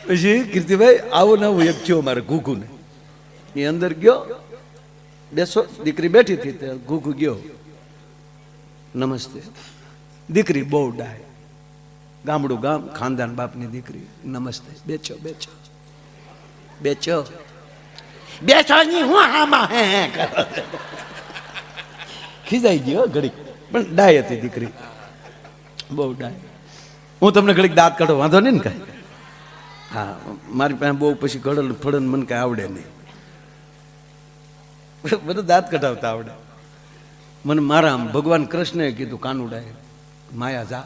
પછી કીર્તિભાઈ આવો નવું એક થયો મારે ઘૂઘુને એ અંદર ગયો બેસો દીકરી બેઠી હતી તે ઘૂઘુ ગયો નમસ્તે દીકરી બહુ ડાય ગામડું ગામ ખાનદાન બાપની દીકરી નમસ્તે બેચો બેચો બેચો બેચો ની હું આમાં હે કરો ખીજાઈ ગયો ઘડીક પણ ડાય હતી દીકરી બહુ ડાય હું તમને ઘડીક દાંત કાઢો વાંધો નહીં ને કાંઈ હા મારી પાસે બહુ પછી ગળલ ફળન મને કાંઈ આવડે નહીં બધું દાંત કઢાવતા આવડે મને મારા ભગવાન કૃષ્ણએ કીધું કાનુડાએ માયા જા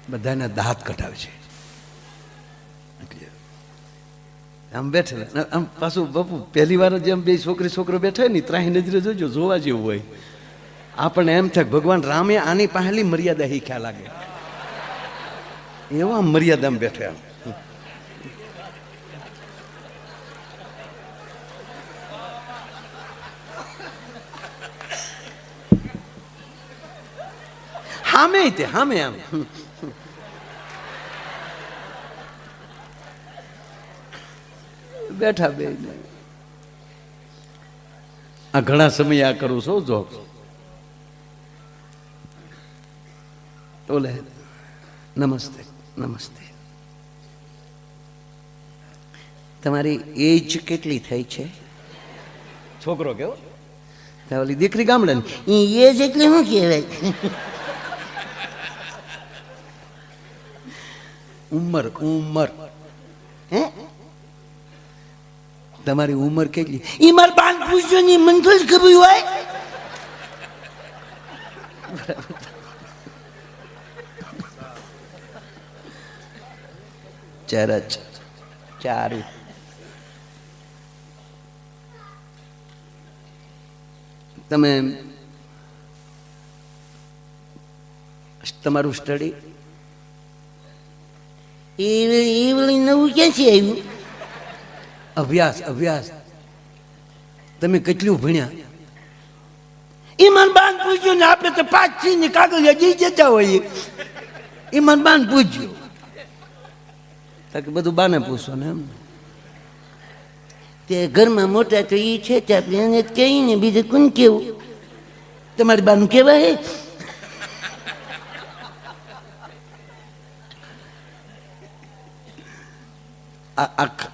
બધાને દાંત કઢાવે છે આમ બેઠેલા આમ પાછું બાપુ પહેલી વાર જેમ બે છોકરી છોકરો બેઠા ને ત્રાહી નજરે જોજો જોવા જેવું હોય આપણને એમ થાય ભગવાન રામે આની પહેલી મર્યાદા શીખ્યા લાગે એવા મર્યાદામાં બેઠા હામે તે હામે આમ બેઠા બે આ ઘણા સમય આ કરું છું જો ઓલે નમસ્તે નમસ્તે તમારી એજ કેટલી થઈ છે છોકરો કેવો ઓલી દીકરી ગામડાની એજ એટલે શું કહેવાય ઉંમર ઉંમર હે તમારી ઉંમર કેટલી ઈ માર બાન પૂછજો ની મને તો ખબર હોય ચરચ ચારું તમે તમારું સ્ટડી એ નવું ક્યાંથી આવ્યું અભ્યાસ અભ્યાસ તમે કેટલું ભણ્યા ઈમાન બાન પૂછ્યો ને આપણે તો 5 ની કાગળ જઈ જતા હોઈએ ઈમાન બાન પૂછ્યું કે બધું બાને પૂછો ને એમ તે ઘરમાં મોટા તો એ છે તે આપણે એને કહીને બીજું કોણ કેવું તમારી બાનું કહેવાય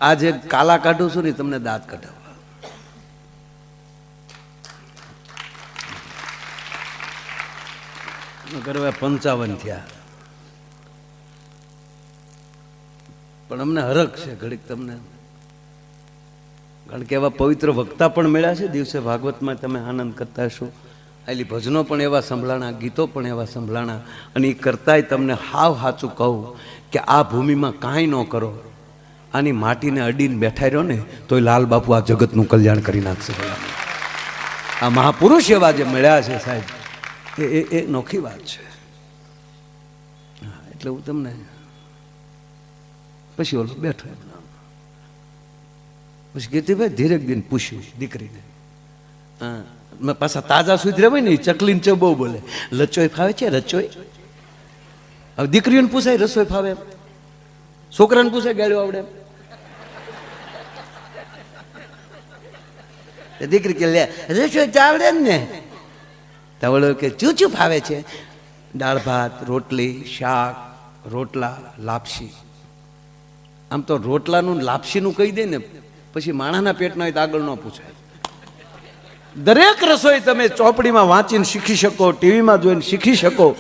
આ જે કાલા કાઢું છું ને તમને દાંત કઢાવવા કરવા 55 થયા પણ અમને હરખ છે ઘડીક તમને કારણ કે એવા પવિત્ર વક્તા પણ મળ્યા છે દિવસે ભાગવતમાં તમે આનંદ કરતા હશો આલી ભજનો પણ એવા સંભળાણા ગીતો પણ એવા સંભળાણા અને એ કરતાંય તમને હાવ સાચું કહું કે આ ભૂમિમાં કાંઈ ન કરો આની માટીને અડીને બેઠા રહ્યો ને તોય લાલ બાપુ આ જગતનું કલ્યાણ કરી નાખશે આ મહાપુરુષ એવા જે મળ્યા છે સાહેબ એ નોખી વાત છે એટલે હું તમને પછી ઓલો બેઠો પછી કીર્તિભાઈ ધીરે દિન પૂછ્યું દીકરીને હા પાછા તાજા સુધરે હોય ને ચકલીને ચો બહુ બોલે લચોય ફાવે છે રચોય હવે દીકરીઓને પૂછાય રસોઈ ફાવે છોકરાને પૂછાય ગાળ્યો આવડે દીકરી કે લે રસોઈ તો આવડે ને તવળો કે ચૂચું ફાવે છે દાળ ભાત રોટલી શાક રોટલા લાપસી આમ તો રોટલાનું લાપસીનું કહી દે ને પછી માણાના પેટના હોય તો આગળ ન પૂછાય દરેક રસોઈ તમે ચોપડીમાં વાંચીને શીખી શકો ટીવીમાં જોઈને શીખી શકો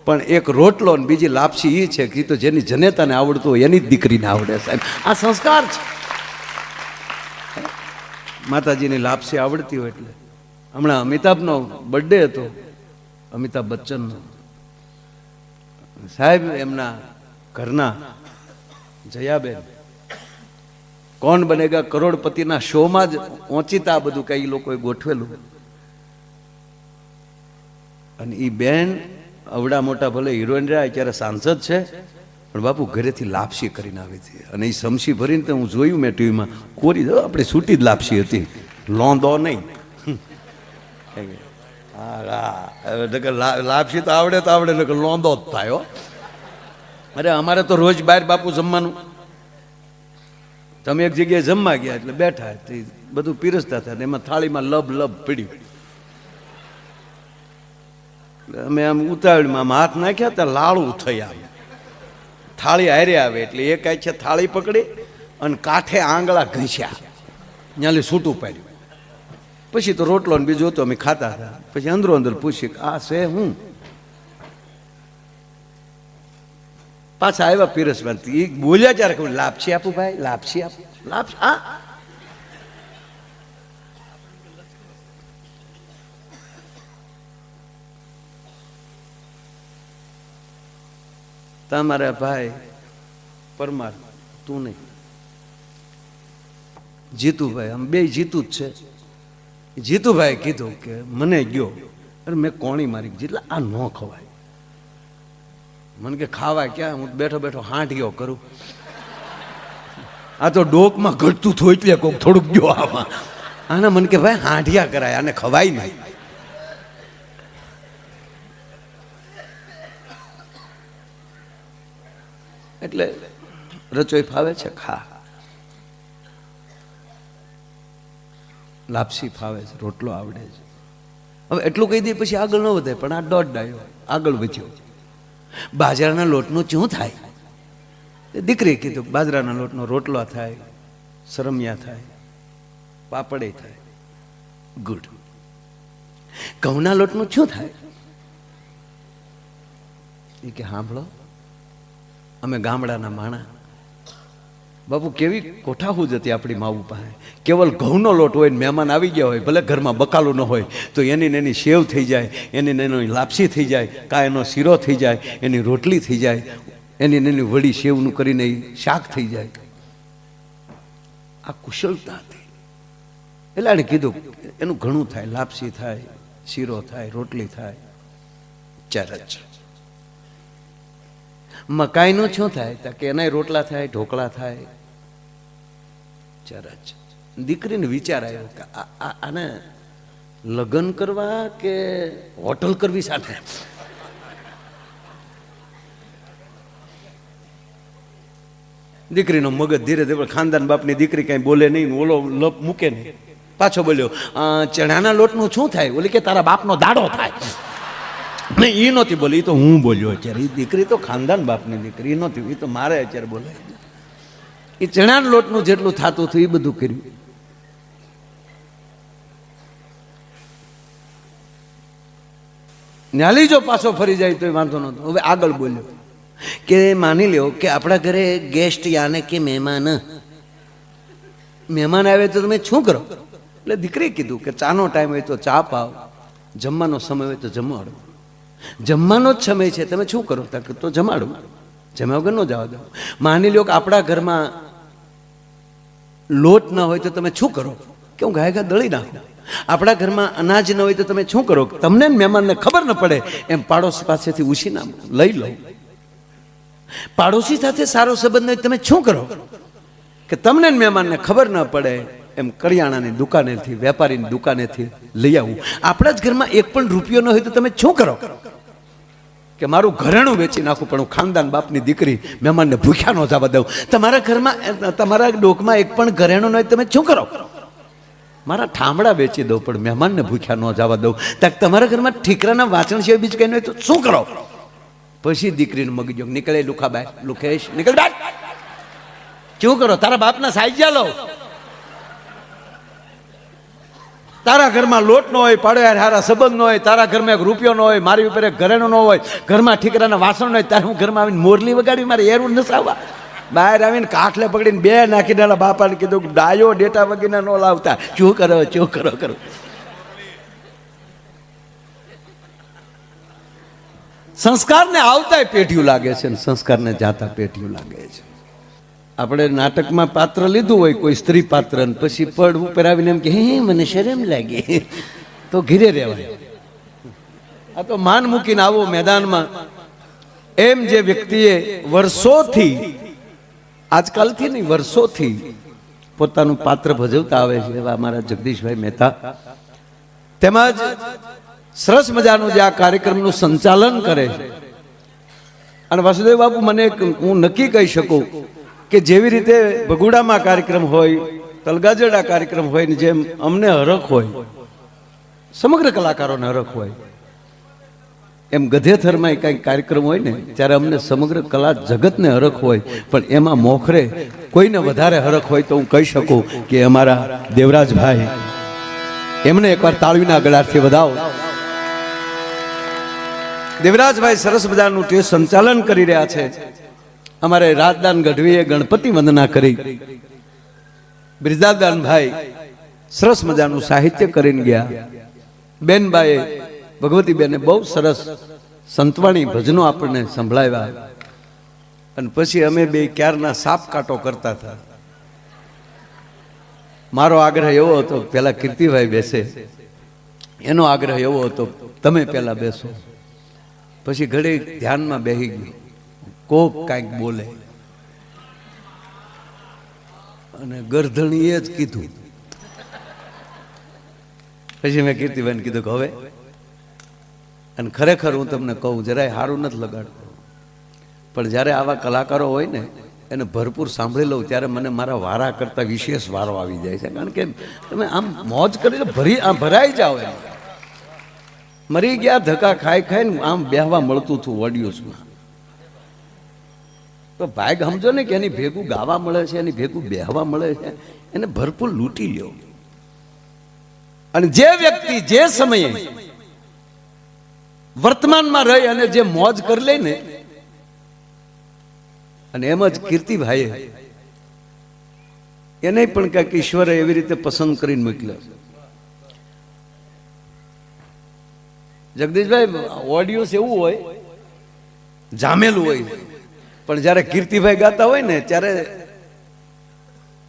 પણ એક રોટલો ને બીજી લાપસી એ છે કે તો જેની જનેતાને આવડતું હોય એની જ દીકરીને આવડે સાહેબ આ સંસ્કાર છે માતાજીની લાપસી આવડતી હોય એટલે હમણાં અમિતાભનો બર્થડે હતો અમિતાભ બચ્ચનનો સાહેબ એમના ઘરના જયાબેન કોણ બનેગા કરોડપતિના શોમાં જ ઓચિતા બધું કઈ લોકોએ ગોઠવેલું અને એ બેન અવડા મોટા ભલે હિરોઈન રહ્યા અત્યારે સાંસદ છે પણ બાપુ ઘરેથી લાપસી કરીને આવી હતી અને એ સમસી ભરીને તો હું જોયું મેં ટીવીમાં કોરી આપણે છૂટી જ લાપસી હતી લોંદો નહીં લાપસી તો આવડે લોંદો જ થાય અરે અમારે તો રોજ બહાર બાપુ જમવાનું તમે એક જગ્યાએ જમવા ગયા એટલે બેઠા, બધું પીરસતા હતા, એમાં થાળીમાં લબ લબ પડ્યું. અમે આમ ઉતાવળમાં હાથ નાખ્યા ત્યાં લાળું થયા, થાળી હારે આવે એટલે એક છે થાળી પકડી અને કાંઠે આંગળા ઘસ્યા, ત્યાંથી છૂટું પાડ્યું. પછી તો રોટલો ને બીજું હતું, અમે ખાતા હતા. પછી અંદરો અંદર પૂછ્યું આ છે હું? પાછા આવ્યા પીરસવા, એ બોલ્યા ત્યારે કહું લાપસી આપું ભાઈ, લાપસી આપું, લાપસી આ તમારા ભાઈ પરમાર, તું નહીં, જીતુભાઈ, આમ બે જીતું જ છે. જીતુભાઈ કીધું કે મને ગયો, અરે મેં કોણી મારી જેટલા આ ન ખવાય. મને કે ખાવા ક્યાં, હું બેઠો બેઠો હાંઠિયો કરું. આ તો ડોકમાં ઘટતું થયું એટલે કોક થોડુંક ગયો આમાં. આને મને કે ભાઈ હાંઠિયા કરાય, આને ખવાય નહીં. એટલે રચોઈ ફાવે છે, ખા. લાપસી ફાવે છે, રોટલો આવડે છે. હવે એટલું કહી દે પછી આગળ ન વધે, પણ આ દોઢ ડાયો આગળ વધ્યો. બાજરાના લોટનું શું થાય? દીકરીએ કીધું બાજરાના લોટનો રોટલો થાય, સરમિયા થાય, પાપડે થાય. ગુડ. ઘઉંના લોટનું શું થાય? એ કે સાંભળો, અમે ગામડાના માણા, બાપુ કેવી કોઠાહૂજ હતી આપણી માવું પાસે. કેવલ ઘઉંનો લોટ હોય, મહેમાન આવી ગયા હોય, ભલે ઘરમાં બકાલું ન હોય, તો એની એની સેવ થઈ જાય, એની એની લાપસી થઈ જાય, કાં એનો શીરો થઈ જાય, એની રોટલી થઈ જાય, એની એની વડી સેવનું કરીને શાક થઈ જાય. આ કુશળતા હતી. એટલે એણે કીધું એનું ઘણું થાય, લાપસી થાય, શીરો થાય, રોટલી થાય. ચરચ. મકાઈનું શું થાય? કે એના રોટલા થાય, ઢોકળા થાય. ચરચ. દીકરીને વિચાર આવ્યો કે આને લગ્ન કરવા કે હોટલ કરવી સાથે. દીકરીનો મગજ ધીરે ધીરે, ખાનદાન બાપની દીકરી કઈ બોલે નહીં, ઓલો લપ મૂકે નહીં. પાછો બોલ્યો ચણાના લોટનું શું થાય? ઓલી કે તારા બાપનો દાડો થાય. નહીં, એ નહોતી બોલી, એ તો હું બોલ્યો અત્યારે. એ દીકરી તો ખાનદાન બાપની દીકરી નહોતી, એ તો મારે અત્યારે બોલે. એ ચણાના લોટનું જેટલું થતું હતું એ બધું કર્યું. ન્યાલી જો પાછો ફરી જાય તો વાંધો નહોતો. હવે આગળ બોલ્યો કે માની લ્યો કે આપણા ઘરે ગેસ્ટ યાને કે મહેમાન આવે તો તમે શું કરો? એટલે દીકરીએ કીધું કે ચાનો ટાઈમ હોય તો ચા પાવ, જમવાનો સમય હોય તો જમાડો. જમવાનો જ સમય છે, તમે શું કરો? તો જમાડો, જમ્યા વગર ન જવા દો. માની લ્યો કે આપણા ઘરમાં લોટ ન હોય તો તમે શું કરો? કે હું ગાય દળી નાખું. આપણા ઘરમાં અનાજ ન હોય તો તમે શું કરો? તમને મહેમાનને ખબર ન પડે એમ પાડોશી પાસેથી ઉછીના લઈ લો. પાડોશી સાથે સારો સંબંધ હોય તમે શું કરો? કે તમને મહેમાનને ખબર ન પડે એમ કરિયાણાની દુકાનેથી, વેપારીની દુકાનેથી લઈ આવું. આપણા જ ઘરમાં એક પણ રૂપિયો ન હોય તો તમે શું કરો? કે મારું ઘરેણું વેચી નાખું, પણ હું ખાનદાન બાપની દીકરી, મહેમાનને ભૂખ્યા ન જવા દઉં. તમારા ઘરમાં, તમારા ડોકમાં એક પણ ઘરેણું ન હોય તમે શું કરો? મારા ઠામડા વેચી દઉં, પણ મહેમાનને ભૂખ્યા ન જવા દઉં. તમારા ઘરમાં ઠીકરાના વાંચણ સિવાય બીજું કંઈ ન હોય તો શું કરો? પછી દીકરીને મગજો નીકળે, લુખાબાઈ, લુખેશ નીકળ, શું કરો? તારા બાપના સાઈજા લો. તારા ઘરમાં લોટ ન હોય, પાડે હારા સંબંધ ન હોય, તારા ઘરમાં એક રૂપિયો ન હોય, મારી ઉપર એક ઘરેણું ન હોય, ઘરમાં ઠીકરાના વાસણ ન હોય, ત્યારે હું ઘરમાં આવીને મોરલી વગાડી મારે એરું નસાવવા? બહાર આવીને કાઠલે પકડીને બે નાખીને એના બાપાને કીધું ડાયો ડેટા વગેરે ન લાવતા. શું કરો? સંસ્કારને આવતા પેઢીયું લાગે છે, સંસ્કારને જાતા પેઢીયું લાગે છે. આપણે નાટકમાં પાત્ર લીધું હોય કોઈ સ્ત્રી પાત્ર, પછી પડ ઉપર આવીને એમ કે હે મને શરમ લાગે, તો ઘીરે રહેવાય. આ તો માન મૂકીને આવો મેદાનમાં. એમ જે વ્યક્તિએ વર્ષોથી, આજકાલથી નહીં વર્ષોથી પોતાનું પાત્ર ભજવતા આવે છે એવા અમારા જગદીશભાઈ મહેતા, તેમજ સરસ મજાનું જે આ કાર્યક્રમનું સંચાલન કરે છે. અને વાસુદેવ બાપુ, મને હું નક્કી કહી શકું કે જેવી રીતે ભગુડામાં કાર્યક્રમ હોય, તલગાજડા કાર્યક્રમ હોય ને જેમ અમને હરખ હોય, સમગ્ર કલાકારોને હરખ હોય, એમ ગધેથરમાં કંઈક કાર્યક્રમ હોય ને ત્યારે અમને સમગ્ર કલા જગતને હરખ હોય, પણ એમાં મોખરે કોઈને વધારે હરખ હોય તો હું કહી શકું કે અમારા દેવરાજભાઈ, એમને એકવાર તાળીના ગળાથી વધાવો. દેવરાજભાઈ સરસ મજાનું તે સંચાલન કરી રહ્યા છે. અમારે રાજદાન ગઢવીએ ગણપતિ વંદના કરી, બ્રિજાદાનભાઈ સરસ મજાનું સાહિત્ય કરીને ગયા, બેનબાએ ભગવતી બેને બહુ સરસ સંતવાણી ભજનો આપણને સંભળાવ્યા, અને પછી અમે બે ક્યારના સાપ કાંટો કરતા હતા. મારો આગ્રહ એવો હતો પેલા કીર્તિભાઈ બેસે, એનો આગ્રહ એવો હતો તમે પેલા બેસો. પછી ઘડી ધ્યાનમાં બેહી ગયું, કોક કાંઈક બોલે અને ગરધણીએ જ કીધું. પછી મેં કીર્તિભાઈને કીધું કે હવે, અને ખરેખર હું તમને કહું જરાય સારું નથી લગાડતો, પણ જ્યારે આવા કલાકારો હોય ને એને ભરપૂર સાંભળી લઉં ત્યારે મને મારા વારા કરતા વિશેષ વારો આવી જાય છે. કારણ કે તમે આમ મોજ કરીને ભરાઈ જાઓ. એમ મરી ગયા ધક્કા ખાઈ ખાઈને આમ બેહવા મળતું હતું ઓડિયોઝમાં. તો ભાગ સમજો ને કે એની ભેગું ગાવા મળે છે, એની ભેગું બેહવા મળે છે, એને ભરપૂર લૂંટી લ્યો. અને જે વ્યક્તિ જે સમયે વર્તમાનમાં રહી અને જે મોજ કરી લે ને, અને એમ જ કીર્તિભાઈએ એને પણ કંઈક ઈશ્વરે એવી રીતે પસંદ કરીને મોકલ્યો. જગદીશભાઈ ઓડિયો એવું હોય જામેલું હોય, પણ જ્યારે કીર્તિભાઈ ગાતા હોય ને ત્યારે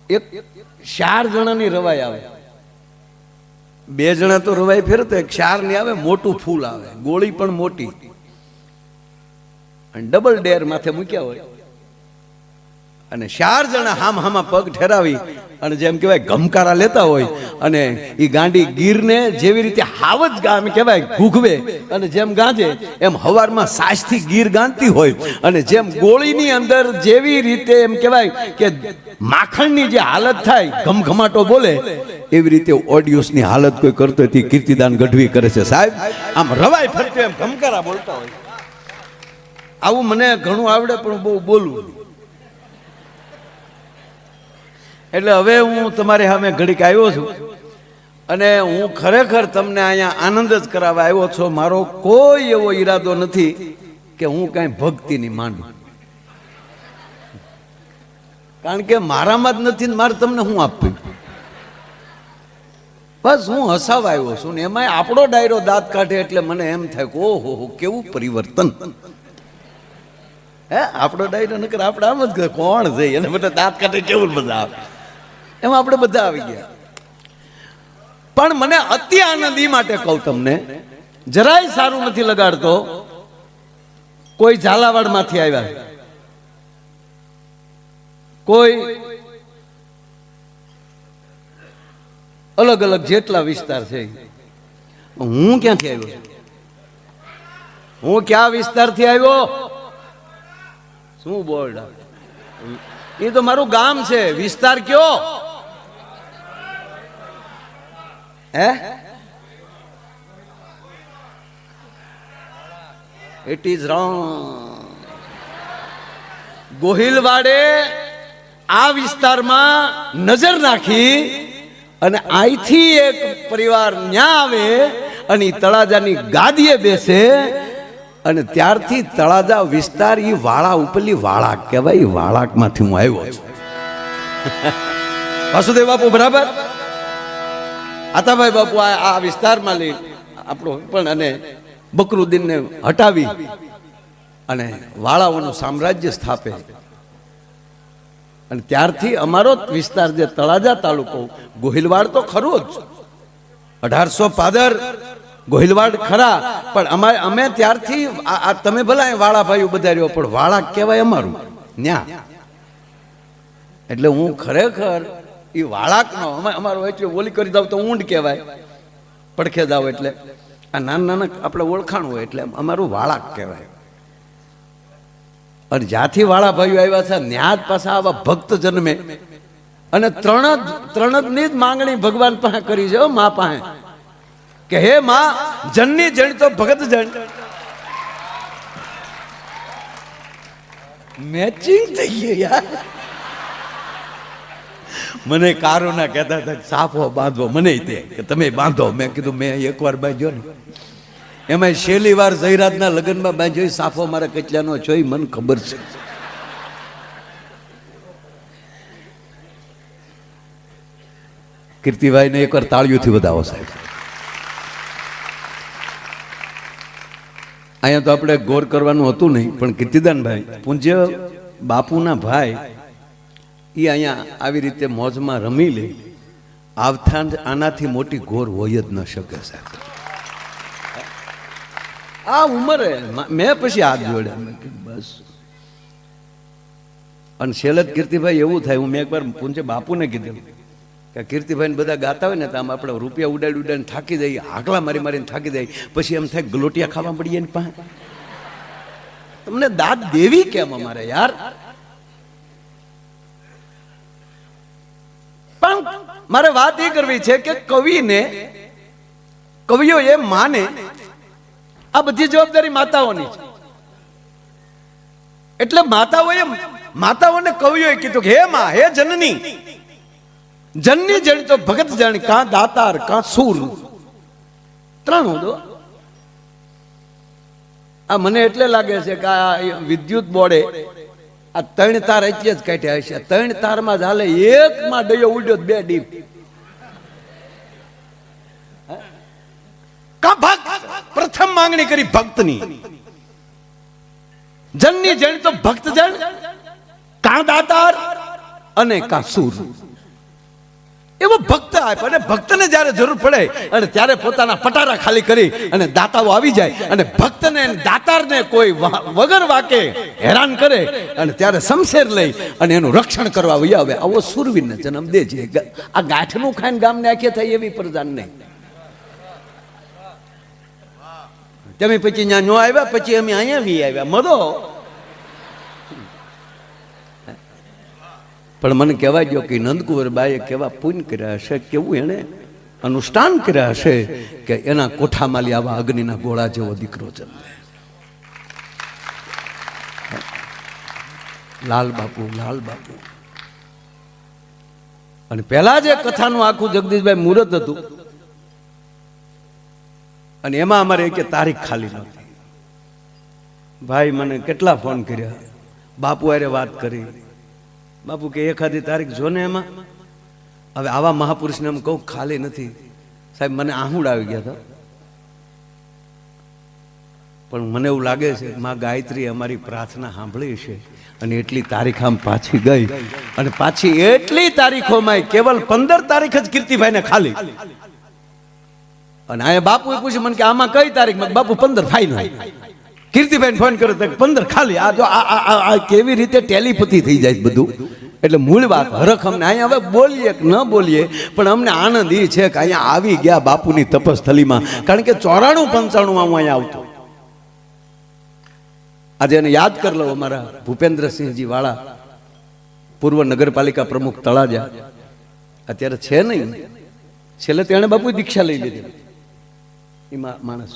એક 4 જણાની રવાઈ આવે. 2 જણા તો રવાઈ ફેરતો, એક 4 ની આવે, મોટું ફૂલ આવે, ગોળી પણ મોટી, અને ડબલ ડેર માથે મૂક્યા હોય, અને 4 જણા હામાં પગ ઠેરાવી અને જેમ કહેવાય ગમકારા લેતા હોય, અને એ ગાંડી ગીરને જેવી રીતે હાવજ ગામ કહેવાય ઘૂઘવે અને જેમ ગાંજે એમ હવારમાં સાજથી ગીર ગાંધતી હોય, અને જેમ ગોળીની અંદર જેવી રીતે એમ કહેવાય કે માખણની જે હાલત થાય ઘમઘમાટો બોલે, એવી રીતે ઓડિયોસની હાલત કોઈ કરતો હતી. કીર્તિદાન ગઢવી કરે છે સાહેબ, આમ રવાય ફરતો એમ ઘમકારા બોલતા હોય. આવું મને ઘણું આવડે પણ બહુ બોલવું. એટલે હવે હું તમારી સામે ઘડીક આવ્યો છું, અને હું ખરેખર તમને અહીંયા આનંદ જ કરાવવા આવ્યો છું. મારો કોઈ એવો ઈરાદો નથી કે હું કાંઈ ભક્તિની માંડું, કારણ કે મારામાં જ નથી ને મારે તમને હું આપવું. બસ હું હસાવા આવ્યો છું, ને એમાં આપણો ડાયરો દાંત કાઢે એટલે મને એમ થાય કે ઓહો કેવું પરિવર્તન. હે આપણો ડાયરો નકર આપણે આમ જ કોણ છે એને બધા દાંત કાઢે કેવું બધા આવે, એમાં આપણે બધા આવી ગયા. પણ મને અતિ આનંદ એ માટે કહું તમને, જરાય સારું નથી લગાડતો. કોઈ ઝાલાવાડ માંથી આવ્યા, કોઈ અલગ અલગ જેટલા વિસ્તાર છે. હું ક્યાંથી આવ્યો? હું ક્યાં વિસ્તારથી આવ્યો? શું બોર્ડ? એ તો મારું ગામ છે. વિસ્તાર કયો? હે? It is wrong. ગોહિલવાડે આ વિસ્તારમાં નજર નાખી અને અહીંથી એક પરિવાર ન્યા આવે અને તળાજાની ગાદીએ બેસે, અને ત્યારથી તળાજા વિસ્તાર ઈ વાળા ઉપરલી વાળા કહેવાય. વાળાકમાંથી હું આવ્યો છું. વાસુદેવ બાપુ બરાબર, આતાભાઈ બાપુ આ વિસ્તારમાં લઈ આપણો પણ અને બકરુદ્દીનને હટાવી અને વાળાઓનું સામ્રાજ્ય સ્થાપે. અને ત્યારથી અમારો વિસ્તાર જે તળાજા તાલુકો, ગોહિલવાડ તો ખરો જ, 1800 પાદર ગોહિલવાડ ખરા, પણ અમે ત્યારથી તમે ભલા વાળા ભાઈઓ બધા રહ્યો, પણ વાળા કહેવાય અમારું ન્યા. એટલે હું ખરેખર એ વાળાકનો અમારો એટલે ઓલી કરી દઉં તો ઊંડ કહેવાય, પડખે જાવ એટલે આ નાના નાના આપણે ઓળખાણ હોય એટલે અમારું વાળાક કહેવાય. અને જ્યાંથી વાળા ભાઈઓ આવ્યા છે ન્યા જ પાછા આવા ભક્ત જન્મે અને ત્રણ જ ની જ માંગણી ભગવાન પાસે કરી છે મા પાસે કે હે માં જનની જણ તો ભગત જણ. મેચિંગ થઈ ગયું યાર. મને કારોના કહેતા હતા સાફો બાંધવો, મને તે કે તમે બાંધો. મેં કીધું મેં એકવાર બાંધ્યો ને, એમાં છેલ્લી વાર જયરાજના લગ્નમાં બાંધ્યો સાફો મારા કેટલાનો જોઈ મને ખબર છે. કીર્તિભાઈને એકવાર તાળીઓથી વધાવો સાહેબ. અહીંયા તો આપણે ગોર કરવાનું હતું નહીં, પણ કીર્તિદાનભાઈ પૂજ્ય બાપુના ભાઈ એ અહીંયા આવી રીતે મોજમાં રમી લે, આવથાણ આનાથી મોટી ગોર હોય જ ન શકે સાહેબ. આ ઉંમરે મેં પછી હાથ જોડ્યા બસ. અને છેલ્લે કીર્તિભાઈ એવું થાય, હું મેં એકવાર પૂજ્ય બાપુને કીધું કે કીર્તિભાઈ બધા ગાતા હોય ને તો આમ આપણે રૂપિયા ઉડાડીને થાકી જઈએ, આકલા મારીને થાકી જાય, પછી એમ થાય ગલોટિયા ખાવા પડીએ એની પાસે. તમને દાદ દેવી કેમ અમારે યાર? પણ મારે વાત એ કરવી છે કે કવિઓ એ માને આ બધી જવાબદારી માતાઓની છે. એટલે માતાઓને કવિઓએ કીધું કે હે માં, હે જનની, જનની જણ તો ભગત જણ, કાં દાતાર કાં સૂર. ત્રણ દો. આ મને એટલે લાગે છે કે આ વિદ્યુત બોર્ડે આ 3 તાર એટલે જ કાઢ્યા હશે. 3 તારમાં જ હાલે, એકમાં ડયો ઉડ્યો 2 ડીપ. કા ભક્ત પ્રથમ માંગણી કરી ભક્તની. જનની જણ તો ભક્ત જણ, કાં દાતાર અને કાં સૂર. એવો ભક્ત આપ્યો. અને ભક્તને જ્યારે જરૂર પડે અને ત્યારે પોતાના પટારા ખાલી કરી અને દાતાઓ આવી જાય અને ભક્તને દાતારને કોઈ વગર વાકે હેરાન કરે અને ત્યારે શમશેર લઈ અને એનું રક્ષણ કરવા વહી આવે. આવો સુરવીરને જન્મ દેજે. આ ગાંઠનું ખાઈને ગામને આખે થાય એવી પ્રજાન નહીં. તમે પછી ત્યાં નો આવ્યા, પછી અમે અહીંયા વી આવ્યા મદો. પણ મને કહેવાય ગયો કે નંદકુંવરબાઈએ કેવા પુણ્ય કર્યા હશે, કેવું એને અનુષ્ઠાન કર્યા હશે કે એના કોઠામાં આવા અગ્નિના ગોળા જેવો દીકરો જન્મે. લાલ બાપુ. અને પહેલા જે કથાનું આખું જગદીશભાઈ મુહૂર્ત હતું અને એમાં અમારે એક તારીખ ખાલી નહોતી. ભાઈ મને કેટલા ફોન કર્યા, બાપુ આરે વાત કરી. બાપુ કે એખાદી તારીખ જો ને એમાં. હવે આવા મહાપુરુષને એમ કહું ખાલી નથી સાહેબ. મને આહુડ આવી ગયા હતા. પણ મને એવું લાગે છે માં ગાયત્રી અમારી પ્રાર્થના સાંભળી છે અને એટલી તારીખ આમ પાછી ગઈ. અને પાછી એટલી તારીખોમાં કેવલ 15 તારીખ જ કીર્તિભાઈને ખાલી. અને અહીંયા બાપુએ પૂછ્યું મને કે આમાં કઈ તારીખ? બાપુ 15 ફાઈનલ. કીર્તિભાઈ ફોન કર્યો તો 15 ખાલી. આ જો આ કેવી રીતે ટેલિપથી થઈ જાય બધું. એટલે મૂળ વાત હરખ અમને અહીંયા હવે બોલીએ કે ન બોલીએ પણ અમને આનંદ એ છે કે અહીંયા આવી ગયા બાપુની તપસ્થલીમાં. કારણ કે 94-95 હું અહીંયા આવતો. આજે એને યાદ કરી લો. અમારા ભૂપેન્દ્રસિંહજી વાળા, પૂર્વ નગરપાલિકા પ્રમુખ તળાજા, અત્યારે છે નહીં. છેલ્લે તેણે બાપુ દીક્ષા લઈ લીધી. એમાં માણસ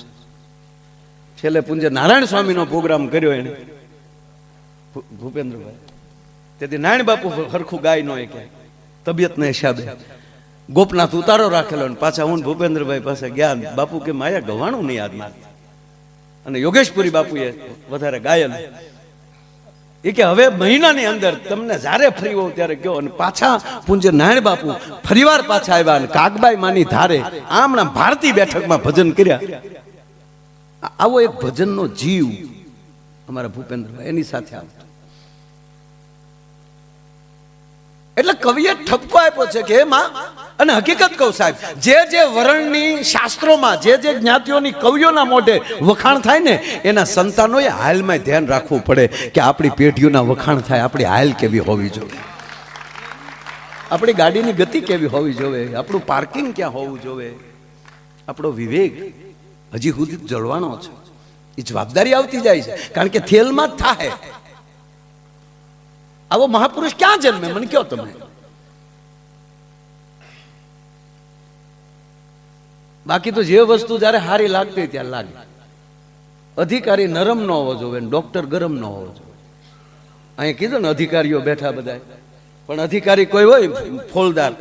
છેલ્લે પૂજ્ય નારાયણ સ્વામીનો પ્રોગ્રામ કર્યો એને ભૂપેન્દ્રભાઈ. તેથી નારાયણ બાપુ હરખું ગાય નો કે તબિયતના હિસાબે ગોપનાથ ઉતારો રાખેલો. અને પાછા હું ભૂપેન્દ્રભાઈ પાસે ગયા. બાપુ કે માયા ગવાણું નહીં યાદ માર. અને યોગેશપુરી બાપુએ વધારે ગાયન એ કે હવે મહિનાની અંદર તમને જ્યારે ફ્રી હોવ ત્યારે કહો. અને પાછા પૂજ્ય નારાયણ બાપુ ફરીવાર પાછા આવ્યા અને કાગબાઈ માની ધારે આમણા ભારતી બેઠકમાં ભજન કર્યા. આવો એક ભજનનો જીવ અમારા ભૂપેન્દ્રભાઈ એની સાથે આવતો. એટલે કવિએ ઠપકો આપ્યો છે કે એમાં. અને હકીકત કહું સાહેબ, જે વર્ણની શાસ્ત્રોમાં જે જ્ઞાતિઓની કવિઓના મોઢે વખાણ થાય ને એના સંતાનોએ હાલમાં ધ્યાન રાખવું પડે કે આપણી પેઢીઓના વખાણ થાય. આપણી હાલ કેવી હોવી જોઈએ, આપણી ગાડીની ગતિ કેવી હોવી જોઈએ, આપણું પાર્કિંગ ક્યાં હોવું જોઈએ, આપણો વિવેક હજી સુધી જળવાનો છે. એ જવાબદારી આવતી જાય છે. કારણ કે થેલમાં જ થાય. આવો મહાપુરુષ ક્યાં જન્મે મને કહો તમે? બાકી તો જે વસ્તુ જ્યારે હારી લાગતી ત્યારે લાગે. અધિકારી નરમ ન હોવો જોઈએ, ડોક્ટર ગરમ ન હોવો જોઈએ. અહીંયા કીધું ને અધિકારીઓ બેઠા બધા, પણ અધિકારી કોઈ હોય ફોલદાર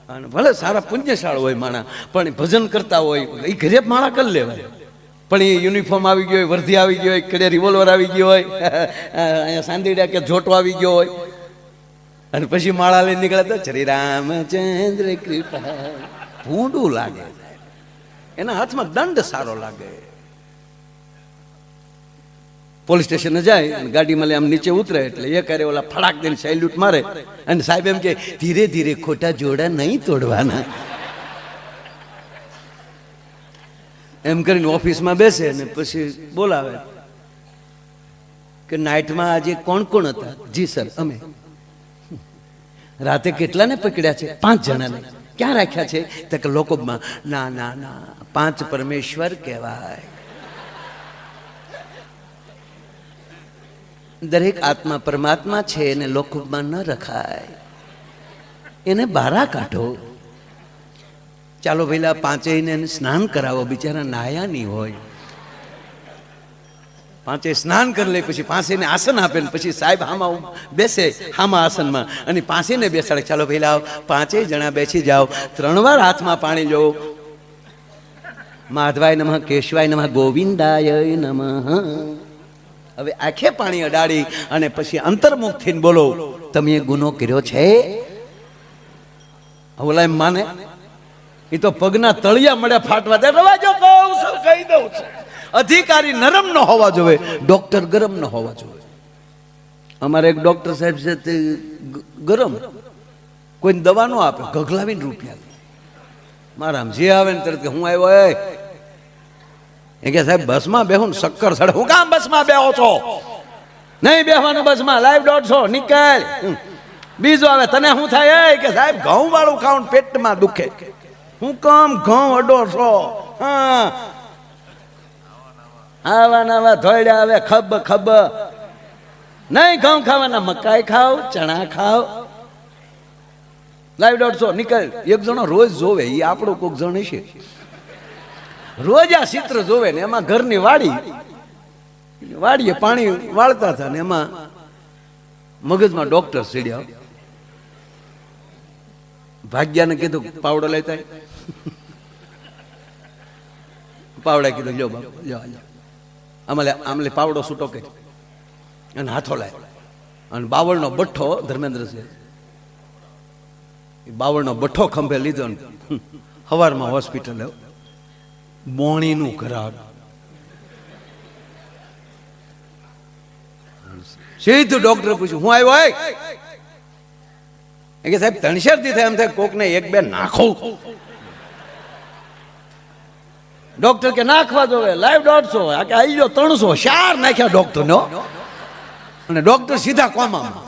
અને ભલે સારા પુણ્યશાળ હોય માણા, પણ ભજન કરતા હોય એ ઘરે માણા કરી લેવાય. પણ એ યુનિફોર્મ આવી ગયો હોય, વર્ધી આવી ગયો હોય, કડે રિવોલ્વર આવી ગયો હોય, અહીંયા સાંદીડા કે જોટો આવી ગયો હોય, અને પછી માળા લઈને નીકળે તો શ્રી રામચંદ્ર કૃપા, ભૂંડું લાગે. એના હાથમાં દંડ સારો લાગે. પોલીસ સ્ટેશન જાય અને ગાડીમાં આમ નીચે ઉતરે એટલે એ કરે ઓલા ફડાક દઈને સેલ્યુટ મારે અને સાહેબ એમ કે ધીરે ધીરે ખોટા જોડા નહીં તોડવાના. એમ કરીને ઓફિસમાં બેસે ને પછી બોલાવે કે નાઇટમાં આજે કોણ કોણ હતા? જી સર અમે. રાતે કેટલાને પકડ્યા છે? 5 જણાને. ક્યાં રાખ્યા છે? તો કે લોકોમાં. ના ના ના, 5 પરમેશ્વર કહેવાય. દરેક આત્મા પરમાત્મા છે, એને લોકમાં ન રખાય, એને બહાર કાઢો. ચાલો પેલા 5 સ્નાન કરાવો, બિચારા નાયા નહીં હોય. 5 સ્નાન કરી લે, પછી 5 આસન આપે ને પછી સાહેબ હામાં બેસે, હામાં આસનમાં, અને 5 બેસાડે. ચાલો પેલા 5 જણા બેસી જાઓ, 3 વાર હાથમાં પાણી લો. માધવાય નમઃ, કેશવાય નમઃ, ગોવિંદાય નમઃ. હવે આંખે પાણી અડાડી અને પછી અંતર્મુખ થઈને બોલો, તમે ગુનો કર્યો છે? ઓલા એમ માને? એ તો પગના તળિયા મળે ફાટવા દે. રવાજો કહું છું, કહી દઉં છું. અધિકારી નરમ ન હોવા જોઈએ, ડોક્ટર ગરમ ન હોવા જોઈએ. અમારે એક ડોક્ટર સાહેબ છે તે ગરમ, કોઈ દવા ન આપે, ગગલાવીને રૂપિયા મારા જે આવે ને તરત હું આવ્યો. એ કે સાહેબ બસમાં બેહું ને શક્કર સડે. હું કામ બસમાં બેહો છો? નહીં બેહવાનું બસમાં, લાઈવ 150 નીકળ. બીજો આવે, તને શું થાય? કે સાહેબ ઘઉં વાળું ખાઉં પેટમાં દુખે. હું કામ ઘઉં 150? હા, આવા નવા ધોળ્યા આવે, ખબ ખબ. નહીં ઘઉં ખાવાના, મકાઈ ખાવ, ચણા ખાવ. લાઈવ 150 નીકળ. એક જણો રોજ જોવે, એ આપણું કોક જણ છે, રોજ આ ચિત્ર જોવે ને. એમાં ઘરની વાડીએ પાણી વાળતા હતા ને એમાં મગજમાં ડોક્ટર સીડ્યા. ભાગ્યાને કીધું પાવડો લેતા. પાવડા કીધું લ્યો બાપુ, લ્યો આમલે પાવડો છૂટો કરી અને હાથો લાય. અને બાવળનો બઠ્ઠો, ધર્મેન્દ્ર છે, બાવળનો બઠ્ઠો ખંભે લીધો ને સવારમાં હોસ્પિટલ બોણીનું કરાર. સીધું ડોક્ટર પૂછ્યું, હું આવ્યો? કે સાહેબ 3 શેરથી થાય, એમ થાય કોકને 1-2 નાખો. ડોક્ટર કે નાખવા દો. લાઈવ 150 આ કે આવી ગયો 300. 4 નાખ્યા ડોક્ટર નો, અને ડોક્ટર સીધા કોમામાં.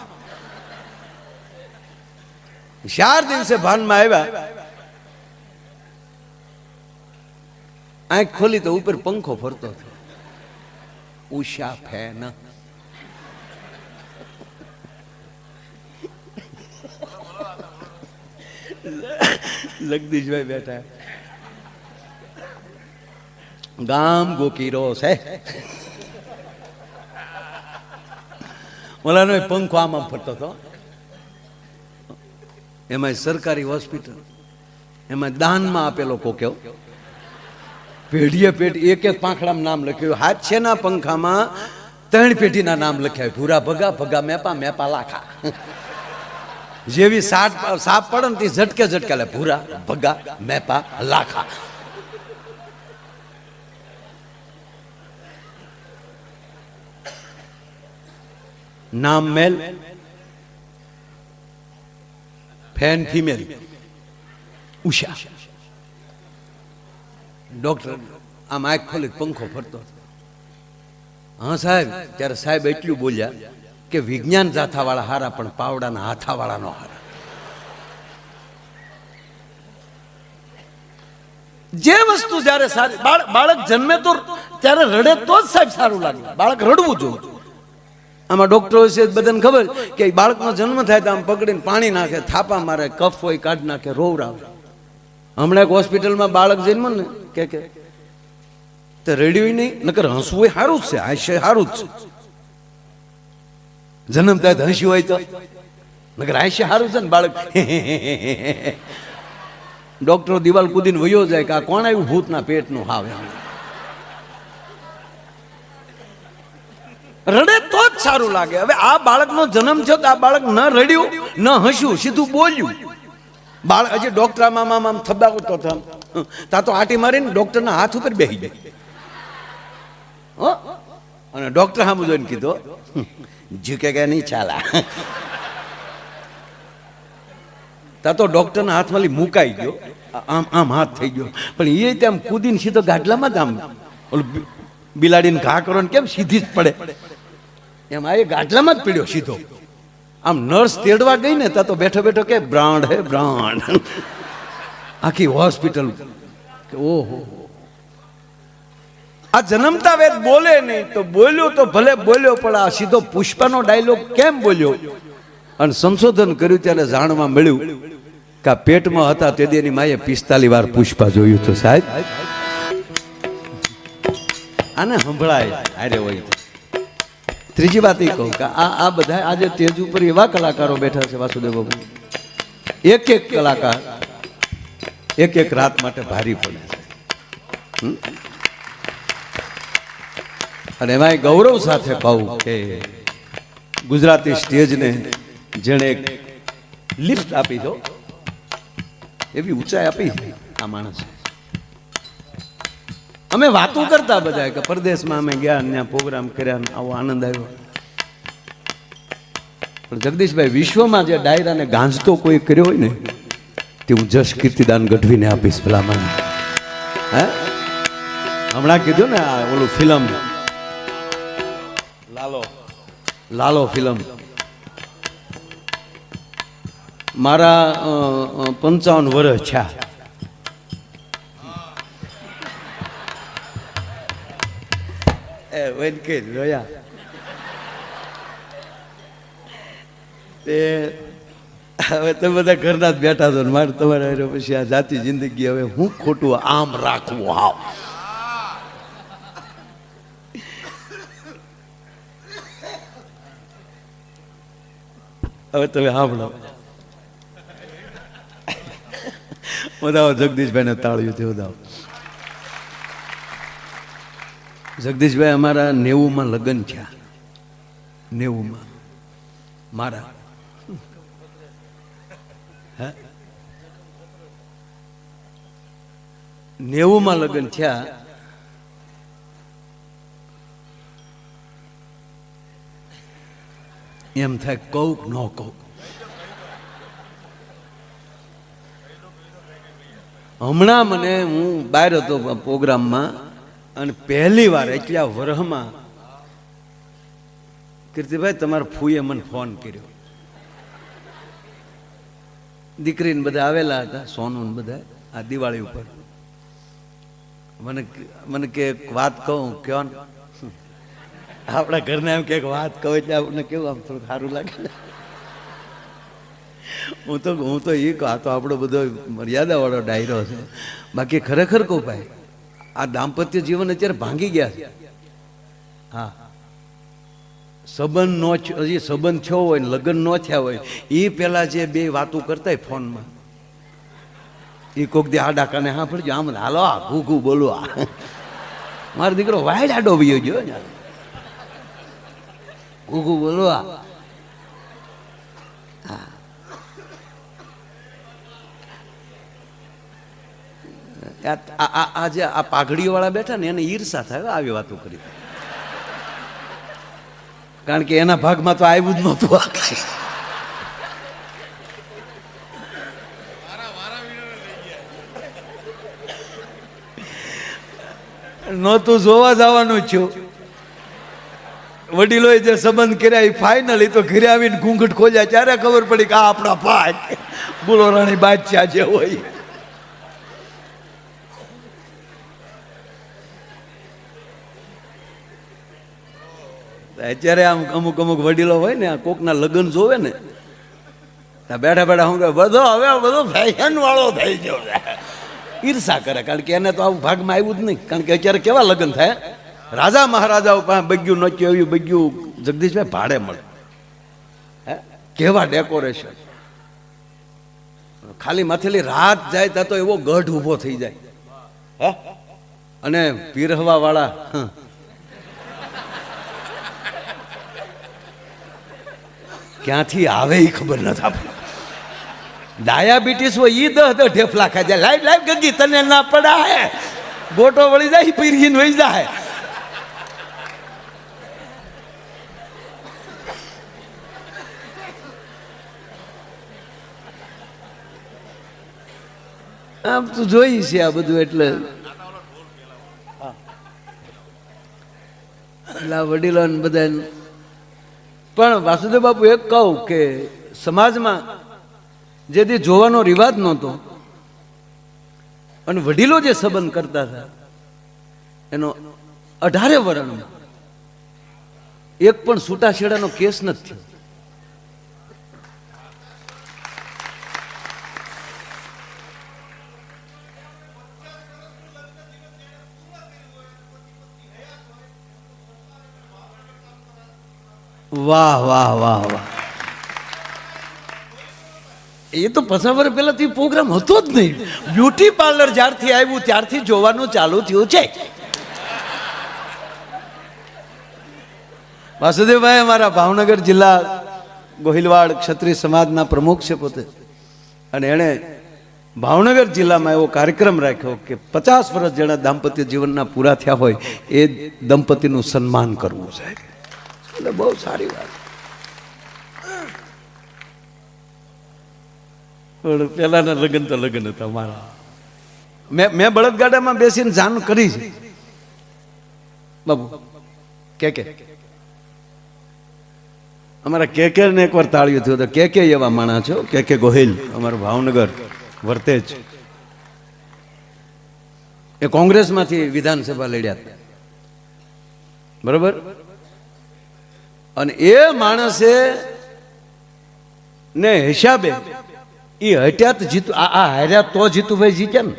4 દિવસે ભાનમાં આવ્યા. આંખ ખોલી તો ઉપર પંખો ફરતો હતો, ઉષા ફેન. જગદીશભાઈ બેઠા, ગામ ગોકીરો છે. ઓલાનો પંખો આમ ફરતો હતો. એમાં સરકારી હોસ્પિટલ, એમાં દાનમાં આપેલો કોક્યો. પેઢીએ પેઢી 1-1 પાંખડામાં નામ લખ્યું. હાથેના પંખામાં 3 પેઢીના નામ લખ્યા. ભૂરા ભગા, ભગા મેપા, મેપા લાખા. જેવી સાપ પડે ને તે ઝટકે ઝટકે લે. ભૂરા ભગા, મેપા, લાખા. નામ મેલ, ફેન ફિમેલ, ઉષા. ડોક્ટર આમ આંખ ખોલી પંખો ફરતો. હા સાહેબ. ત્યારે સાહેબ એટલું બોલ્યા કે વિજ્ઞાન જાથાવાળા હારા, પણ પાવડાના હાથાવાળા નો હારા. જે વસ્તુ જયારે સારી, બાળક જન્મે તો ત્યારે રડે તો જ સાહેબ સારું લાગે. બાળક રડવું જોઈએ. આમાં ડોક્ટરો છે બધાને ખબર કે બાળકનો જન્મ થાય તો આમ પકડીને પાણી નાખે, થાપા મારે, કફ હોય કાઢી નાખે, રોવરાવે. હમણાં એક હોસ્પિટલમાં બાળક જન્મ ને કે તો રેડિયો નહીં, નકર હસવું હોય સારું જ છે, હાસ્ય સારું જ છે. જન્મ થાય તો હસ્યું હોય તો નકર હાસ્ય સારું છે ને બાળક. ડોક્ટરો દિવાલ કૂદીને વયો જાય કે આ કોણ આવ્યું ભૂતના પેટનું હાવ. રડે તો જ સારું લાગે. હવે આ બાળકનો જન્મ થયો તો આ બાળક ન રડ્યું ન હસ્યું, સીધું બોલ્યું. બાળક હજી ડોક્ટર આમ થબાકું તો તા તો આટી મારીને ડોક્ટરના હાથ ઉપર બેસી જાય. અને ડોક્ટર સામે જોઈને કીધું ઝૂકે કે નહીં ચાલા. તા તો ડોક્ટરના હાથમાં મુકાઈ ગયો, આમ હાથ થઈ ગયો. પણ એ તેમ કૂદીને સીધો ગાડલામાં જ આમ ઓલું બિલાડીને ઘા કરો ને કેમ સીધી જ પડે એમ આ એ ગાડલામાં જ પીડ્યો સીધો. આમ નર્સ તેડવા ગઈ ને તા તો બેઠો બેઠો કે બ્રાન્ડ હે બ્રાન્ડ. આખી હોસ્પિટલ કે ઓહો. આ જન્મતા વેદ બોલે નહીં તો બોલ્યો તો ભલે બોલ્યો, પણ આ સીધો પુષ્પાનો ડાયલોગ કેમ બોલ્યો? અને સંશોધન કર્યું ત્યારે જાણવા મળ્યું કે આ પેટમાં હતા તે એની માએ 45 વાર પુષ્પા જોયું હતું. સાહેબ આને સંભળાય અરે હોય. ત્રીજી વાત એ કહું કે આ બધા આજે તેજ ઉપર એવા કલાકારો બેઠા છે વાસુદેવ બાબુ, એક એક કલાકાર એક એક રાત માટે ભારી પડે છે. અને એમાં ગૌરવ સાથે કહું કે ગુજરાતી સ્ટેજને જેણે લિફ્ટ આપી દો એવી ઊંચાઈ આપી આ માણસ. અમે વાતો કરતા બધા કે પરદેશમાં અમે ગયા, ત્યાં પ્રોગ્રામ કર્યા, આવો આનંદ આવ્યો. પણ જગદીશભાઈ, વિશ્વમાં જે ડાયરાને ગાંજતો કોઈ કર્યો હોય ને તે હું જશ કીર્તિદાન ગઢવીને આપીશ. ભલામણ હે હમણાં કીધું ને આ ઓલું ફિલ્મ લાલો ફિલ્મ મારા 55 વર્ષ થયા. હવે તમે બધા ઘરના જ બેઠા છો, મારે તમારે પછી આ જાતિ જિંદગી હવે હું ખોટું આમ રાખવું. હાવ હવે તમે સાંભળો. વધાવો જગદીશભાઈને તાળ્યું થયું. વધાવો જગદીશભાઈ, અમારા 90માં લગ્ન થયા. 90માં મારા 90માં લગ્ન થયા. એમ થાય કહું ન કહું. હમણાં મને હું બહાર હતો પ્રોગ્રામમાં અને પહેલી વાર એટલા વર્ષમાં કીર્તિભાઈ તમારા ફૂઈએ મને ફોન કર્યો. દીકરીને બધા આવેલા હતા, સોનું બધા આ દિવાળી ઉપર. મને કે વાત કહું કયો ને આપણા ઘરના એમ કે વાત કહો એટલે આપણને કેવું આમ થોડું સારું લાગે. હું તો એ કહું આ તો આપણો બધો મર્યાદાવાળો ડાયરો છે. બાકી ખરેખર કહું ભાઈ, આ દાંપત્ય જીવન અત્યારે ભાંગી ગયા છે. હા, સંબંધ નો હજી સંબંધ થયો હોય ને લગ્ન ન થયા હોય એ પેલા જે બે વાતો કરતા હોય ફોનમાં, એ કોક દે આડા કાને હા પડજો આમ હાલો આ ઘૂઘું બોલો. આ મારો દીકરો વાયડ આડો વયો ગયો ને ઘૂઘું બોલો. આજે આ પાઘડીઓ વાળા બેઠા ને એને ઈર્ષા થાય આવી વાતો કરી, કારણ કે એના ભાગમાં તો આવ્યું જ નહોતું. નહોતું જોવા જવાનું છું. વડીલોએ જે સંબંધ કર્યા એ ફાઇનલી તો ઘરે આવીને ઘૂંઘટ ખોલ્યા ત્યારે ખબર પડી કે આ આપણા ભાઈ બોલો રાણી બાદશાહ જે હોય. અત્યારે આમ અમુક અમુક વડીલો હોય ને આ કોકના લગ્ન જોવે ને બેઠા બેઠા હું બધો હવે બધો ફેશન વાળો થઈ ગયો ઈર્ષા કરે, કારણ કે એને તો આવું ભાગમાં આવ્યું જ નહીં. કારણ કે અત્યારે કેવા લગ્ન થાય, રાજા મહારાજાઓ પાસે બગ્યું નોચ્યું એવું બગ્યું જગદીશભાઈ ભાડે મળે, હે કેવા ડેકોરેશન, ખાલી માથેલી રાત જાય ત્યાં તો એવો ગઢ ઊભો થઈ જાય, હે અને પીરહવા વાળા ક્યાંથી આવે એ ખબર નથી આપણે. ડાયાબિટીસ હોય ઈ 10 ઢેફલા ખાઈ જાય. લાઈવ લાઈવ ગગી તને ના પડા હે, ગોટો વળી જાય પીરહીને વહી જાય. આમ તું જોઈ છે આ બધું, એટલે વડીલો બધા. પણ વાસુદેવ બાપુ એક કહું કે સમાજમાં જેથી જોવાનો રિવાજ નહોતો અને વડીલો જે સંબંધ કરતા હતા એનો 18 વર્ષમાં એક પણ છૂટાછેડાનો કેસ નથી થયો. વાહ વાહ વાહ વાહ. એ તો 50 વર્ષ પહેલાથી પ્રોગ્રામ હતો જ નહીં. બ્યુટી પાર્લર જ્યારથી આવ્યું ત્યારથી જોવાનું ચાલુ થયું છે. વાસુદેવભાઈ અમારા ભાવનગર જિલ્લા ગોહિલવાડ ક્ષત્રિય સમાજના પ્રમુખ છે પોતે, અને એણે ભાવનગર જિલ્લામાં એવો કાર્યક્રમ રાખ્યો કે 50 વર્ષ જેના દાંપત્ય જીવનના પૂરા થયા હોય એ દંપતીનું સન્માન કરવું સાહેબ. એટલે બહુ સારી વાત. પેલાના લગ્ન તો લગ્ન હતા મારા. મેં બળદગાડામાં બેસીને જાણ કરી છે બાબુ. કે અમારા કે ને એકવાર તાળ્યું થયું તો કે એવા માણસ છો, કે ગોહિલ અમારું ભાવનગર વર્તેજ, એ કોંગ્રેસમાંથી વિધાનસભા લડ્યા હતા, બરોબર. અને એ માણસે ને હિસાબે એ હટ્યા તો જીતુ, આ હાર્યા તો જીતુભાઈ જીત્યા ને,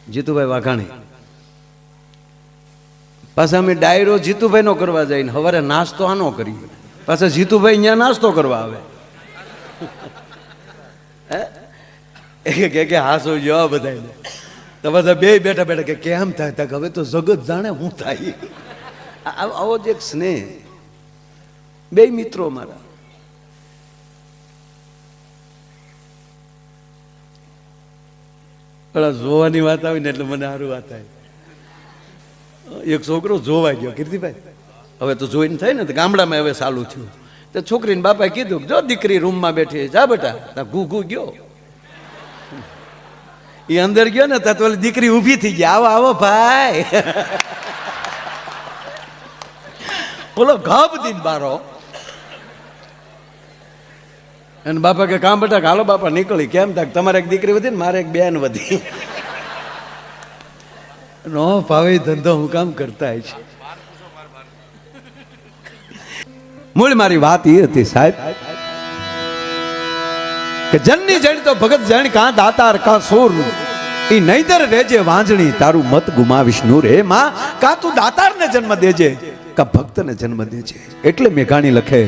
જીતુભાઈ વાઘાણી. પાછા અમે ડાયરો જીતુભાઈ નો કરવા જઈને સવારે નાસ્તો આનો કરીએ, પાછા જીતુભાઈ અહીંયા નાસ્તો કરવા આવે. કે હાસો જવા બધા તો બધા બે બેઠા બેઠા કે કેમ થાય, હવે તો જગત જાણે હું થાય. આવો જ એક સ્નેહ. બે મિત્રો મારા, જોવાની વાત આવી ને એટલે મને સારું વાત થાય. એક છોકરો જોવા ગયો કીર્તિભાઈ, હવે તો જોઈને થાય ને ગામડામાં હવે ચાલુ થયું. તો છોકરીને બાપાએ કીધું જો દીકરી રૂમમાં બેઠી જા બેટા, ઘૂ ઘૂ ગયો. એ અંદર ગયો ને ત્યાં તો દીકરી ઊભી થઈ ગઈ, આવો આવો ભાઈ. બોલો ઘા બધી બારો. અને બાપા કે કામ બેટા હાલો બાપા નીકળી. કેમ થાય, તમારે એક દીકરી વધી ને મારે એક બેન વધી. નો ભાવે ધંધો હું કામ કરતા છે. મૂળ મારી વાત એ હતી સાહેબ કે જનની જણ તો ભગત જણ કાં દાતાર કાં સોર, ઈ નહીતર રેજે વાંજણી તારું મત ગુમાવીશ નૂર. હે માં, કાં તું દાતારને જન્મ દેજે કાં ભક્તને જન્મ દેજે. એટલે મેઘાણી લખે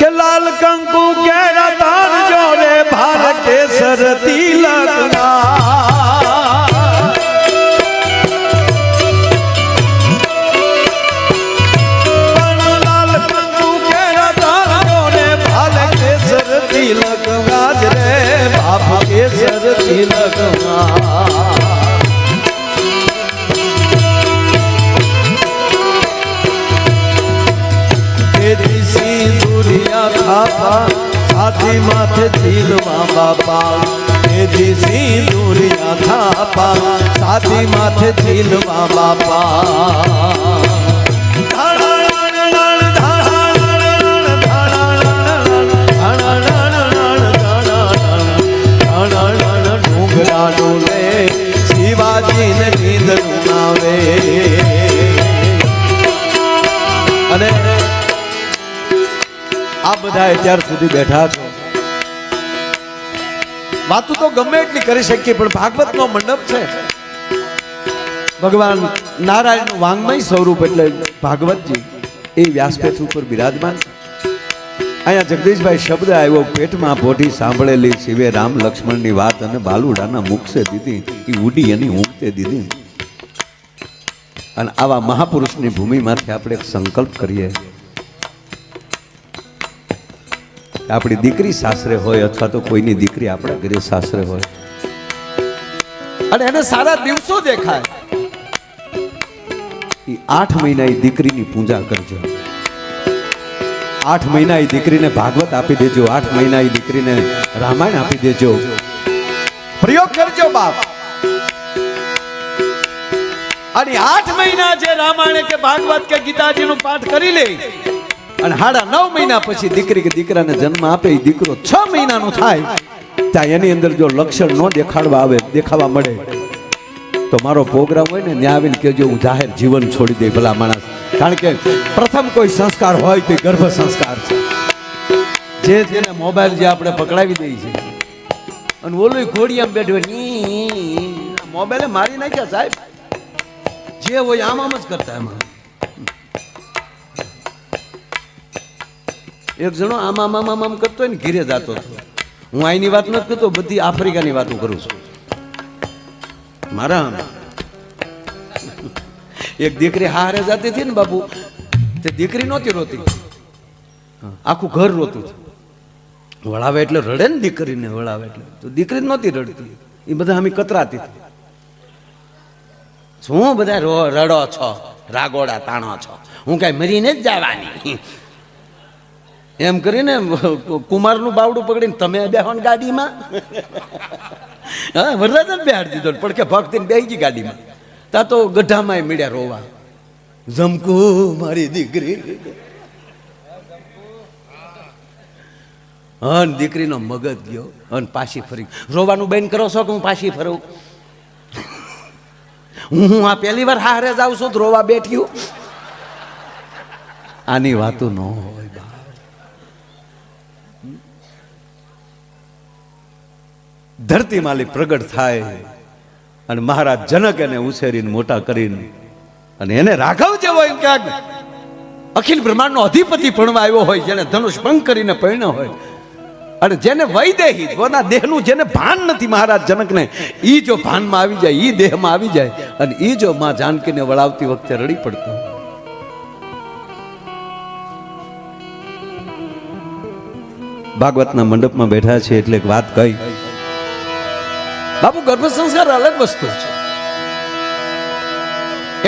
કે લાલ કંકુ કેરા તાર જોડે ભાર કેસર તિલકના, લાલ કંકુ કેરા તાર જોડે ભાર કેસર તિલક ગાજ રે બાપ કેસર તિલકના. સાથી માથે ઝીલવા બાપા, એજી સિંદુરિયા થાપા સાથી માથે ઝીલવા બાપા. ડુંગરા ડોલે શિવાજીને નીંદ આવે. બધા અત્યાર સુધી બેઠા છો, વાતું તો ગમે એટલી કરી શકીએ, પણ ભાગવતનો મંડપ છે. ભગવાન નારાયણનું વાંગમય સ્વરૂપ એટલે ભાગવતજી એ વ્યાસપીઠ ઉપર બિરાજમાન. અહીંયા જગદીશભાઈ શબ્દ આવ્યો, પેટમાં પોઢી સાંભળેલી શિવે રામ લક્ષ્મણની વાત અને બાલુડાના મુખસે દીધી, એ ઉડી એની ઊંઘતે દીધી. અને આવા મહાપુરુષની ભૂમિમાંથી આપણે એક સંકલ્પ કરીએ, આપણી દીકરી સાસરે હોય અથવા તો કોઈની દીકરી આપણા ઘરે સાસરે હોય અને એને સારા દિવસો દેખાય, એ 8 મહિના એ દીકરીની પૂજા કરજો. 8 મહિના એ દીકરીને ભાગવત આપી દેજો, 8 મહિના એ દીકરીને રામાયણ આપી દેજો. પ્રયોગ કરજો બાપ. અને 8 મહિના જે રામાયણ કે ભાગવત કે ગીતાજીનું પાઠ કરી લે અને 9.5 મહિના પછી દીકરી કે દીકરાને જન્મ આપે, એ દીકરો 6 મહિનાનો થાય ત્યાં એની અંદર જો લક્ષણ ન દેખાવા મળે તો મારો પ્રોગ્રામ હોય ને ત્યાં આવીને કહેજો, હું જાહેર જીવન છોડી દે ભલા માણસ. કારણ કે પ્રથમ કોઈ સંસ્કાર હોય તો ગર્ભ સંસ્કાર છે, જેને મોબાઈલ જે આપણે પકડાવી દઈએ છીએ અને ઓલું ઘોડિયામાં બેઠો મોબાઈલે મારી નાખ્યા સાહેબ. જે હોય આમ જ કરતા. એમાં એક જણો આમ કરતો હોય ને ઘીરે જતો હતો. હું અહીંની વાત નથી કરતો, બધી આફ્રિકાની વાતો કરું છું. મારા એક દીકરી હારે જતી હતી ને બાપુ, તે દીકરી નહોતી રોતી, આખું ઘર રોતું હતું. વળાવે એટલે રડે ને દીકરીને, વળાવે એટલે તો દીકરી નહોતી રડતી, એ બધા અમે કતરાતી હતી. શું બધા રડો છો, રાગોડા તાણો છો, હું કઈ મરીને જ જવાની એમ કરીને કુમારનું બાવડું પકડીને તમે બેહો ને ગાડીમાં. હા, વરરાજાને બેહાડી દીધો, પણ કે ભક્તિને બેહી ગઈ ગાડીમાં. તા તો ગઢામાં મળ્યા રોવા, જમકુ મારી દીકરી. હન દીકરીનો મગજ ગયો અને પાછી ફરી. રોવાનું બંધ કરો છો કે હું પાછી ફરું? હું આ પહેલી વાર હારે જાઉં છું તો રોવા બેઠ્યું. આની વાતો ન હોય. ધરતી માલી પ્રગટ થાય અને મહારાજ જનક એને ઉછેરીને મોટા કરીને અને એને રાઘવ જેવો એમ ક્યાંક અખિલ બ્રહ્માંડનો અધિપતિ ભણવા આવ્યો હોય, જેને ધનુષ ભંગ કરીને પરણ્યો હોય અને જેને વૈદેહી પોતાના દેહનું જેને ભાન નથી મહારાજ જનકને, ઈ જો ભાનમાં આવી જાય, ઈ દેહમાં આવી જાય અને ઈ જો માં જાનકીને વળાવતી વખતે રડી પડતો. ભાગવતના મંડપમાં બેઠા છે એટલે એક વાત કહી બાપુ, ગર્ભ સંસ્કાર અલગ વસ્તુ છે.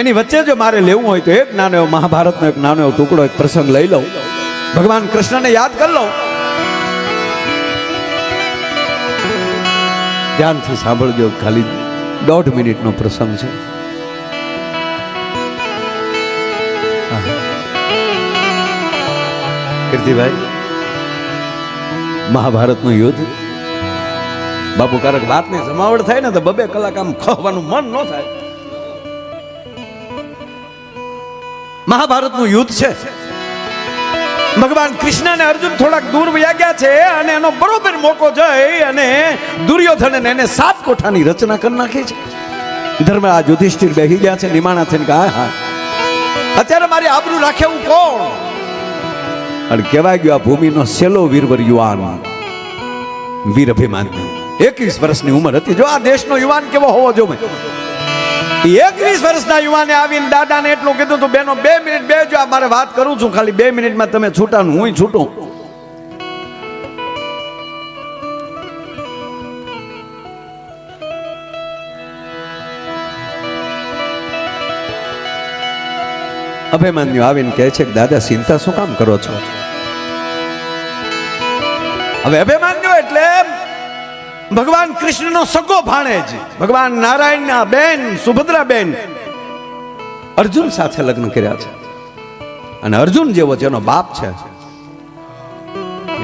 એની વચ્ચે જો મારે લેવું હોય તો એક નાનો એવો મહાભારતનો એક નાનો એવો ટુકડો, એક પ્રસંગ લઈ લઉં, ભગવાન કૃષ્ણને યાદ કરી લઉં. ધ્યાનથી સાંભળજો, ખાલી 1.5 મિનિટનો પ્રસંગ છે. કીર્તિભાઈ, મહાભારતનું યુદ્ધ બાપુ, ક્યારેક વાતની જમાવટ થાય ને તો 2 કલાક આમ ખવાનું મન ન થાય. મહાભારતનું યુદ્ધ છે. ભગવાન કૃષ્ણ અને અર્જુન થોડાક દૂર વયા ગયા છે અને એનો બરોબર મોકો જઈ અને દુર્યોધન એને 7 કોઠાની રચના કરી નાખી છે. ધર્મરાજ યુધિષ્ઠિર બેહી ગયા છે નિમાણા થઈને કે હા અત્યારે મારી આબરૂ રાખે હું કોણ? અને કહેવાય ગયો આ ભૂમિનો સેલો વીરવર યુવાન વીર અભિમાન્યુ. 21 વર્ષની ઉંમર હતી. જો આ દેશનો યુવાન કેવો હોવો જોઈએ. 21 વર્ષના યુવાને આવીને દાદાને એટલું કીધું તું, બેનો 2 મિનિટ બેજો, આ મારે વાત કરું છું, ખાલી 2 મિનિટમાં તમે છૂટા, હું છૂટું. અભિમાન્યુ આવીને કહે છે કે દાદા ચિંતા શું કામ કરો છો? હવે અભિમાન્યુ એટલે ભગવાન કૃષ્ણનો સગો ભાણેજ, ભગવાન નારાયણના બેન સુભદ્રા બેન અર્જુન સાથે લગ્ન કર્યા છે અને અર્જુન જેવો જેનો બાપ છે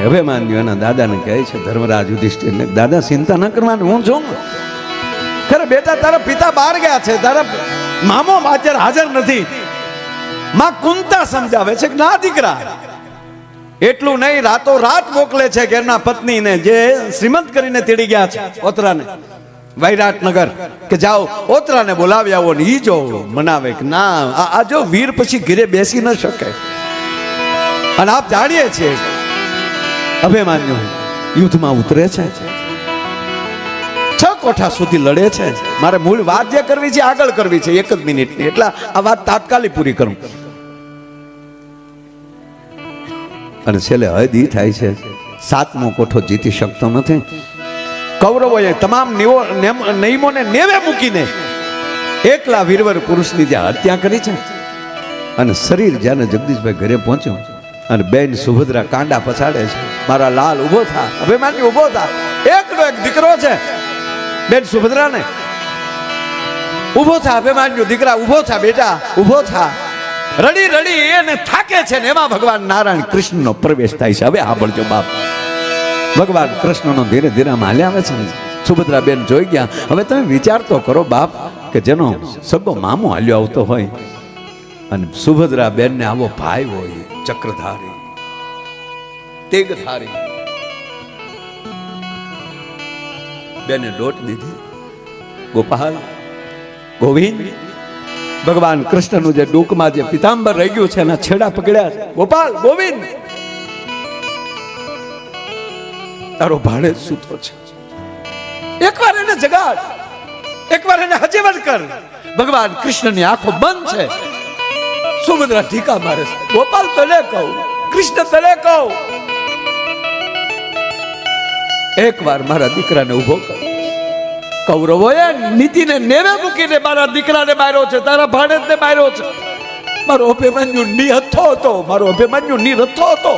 અભિમાન્યુ એના દાદાને કહે છે, ધર્મરાજ યુધિષ્ઠિરને, દાદા ચિંતા ન કરવાની, હું છું. ખરે બેટા, તારા પિતા બહાર ગયા છે, તારા મામો અત્યારે હાજર નથી. માં કુંતા સમજાવે છે કે ના દીકરા, એટલું નહીં, રાતો રાત મોકલે છે ઘેરના પત્નીને જે શ્રીમંત કરીને તેડી ગયા છે ઓતરાને, વૈરાટનગર, કે જાઓ ઓતરાને બોલાવી આવો ને ઈ જો મનાવે કે ના આ જો વીર પછી ઘરે બેસી ન શકે. અને આપ જાણીએ છીએ અભિમન્યુ યુદ્ધમાં ઉતરે છે, 6 કોઠા સુધી લડે છે. મારે મૂળ વાત જે કરવી છે આગળ કરવી છે 1 જ મિનિટની, એટલે આ વાત તાત્કાલિક પૂરી કરું. અને છેલ્લે હદ ઈ થાય છે 7મો કોઠો જીતી શકતો નથી. કૌરવોએ તમામ નિયમોને નેવે મૂકીને એકલા વીરવર પુરુષની જે હત્યા કરી છે. અને શરીર જ્યારે જગદીશભાઈ ઘરે પહોંચ્યો અને બેન સુભદ્રા કાંડા પછાડે છે, મારા લાલ ઉભો થા, અભિમાન્યુ ઉભો થા, એકનો એક દીકરો છે બેન સુભદ્રાને, ઉભો થા અભિમાન્યુ દીકરા, ઉભો થા બેટા, ઉભો થા. રડી રડી એને થાકે છે ને એમાં ભગવાન નારાયણ કૃષ્ણનો પ્રવેશ થાય છે. હવે સાંભળજો બાપ, ભગવાન કૃષ્ણનો ધીરે ધીરે આમ હાલ્યા આવે છે ને. સુભદ્રા બેન જોઈ ગયા. હવે તમે વિચાર તો કરો બાપ, કે જેનો સગો મામો હાલ્યો આવતો હોય અને સુભદ્રા બેન ને આવો ભાઈ હોય, ચક્રધારી તેગધારી, બેને દોટ દીધી. ગોપાલ, ગોવિંદ, ભગવાન કૃષ્ણનું જે ડૂકમાં જે પિતાંબર રહી ગયું છે એના છેડા પકડ્યા છે. ગોપાલ, ગોવિંદ, તારો ભાડે સૂતો છે, એકવાર એને જગાડ, એકવાર એને હજીવન કર. ભગવાન કૃષ્ણની આંખો બંધ છે. સુભદ્રા ઢીકા મારે છે. ગોપાલ તને કહું, કૃષ્ણ તને કહું, એકવાર મારા દીકરાને ઉભો કર. કૌરવોએ નીતિને નેવે મૂકીને મારા દીકરાને માર્યો છે, તારા ભાણેજને માર્યો છે. મારો અભિમન્યુ નિહત્થો હતો, મારો અભિમન્યુ નિરથ્થો હતો.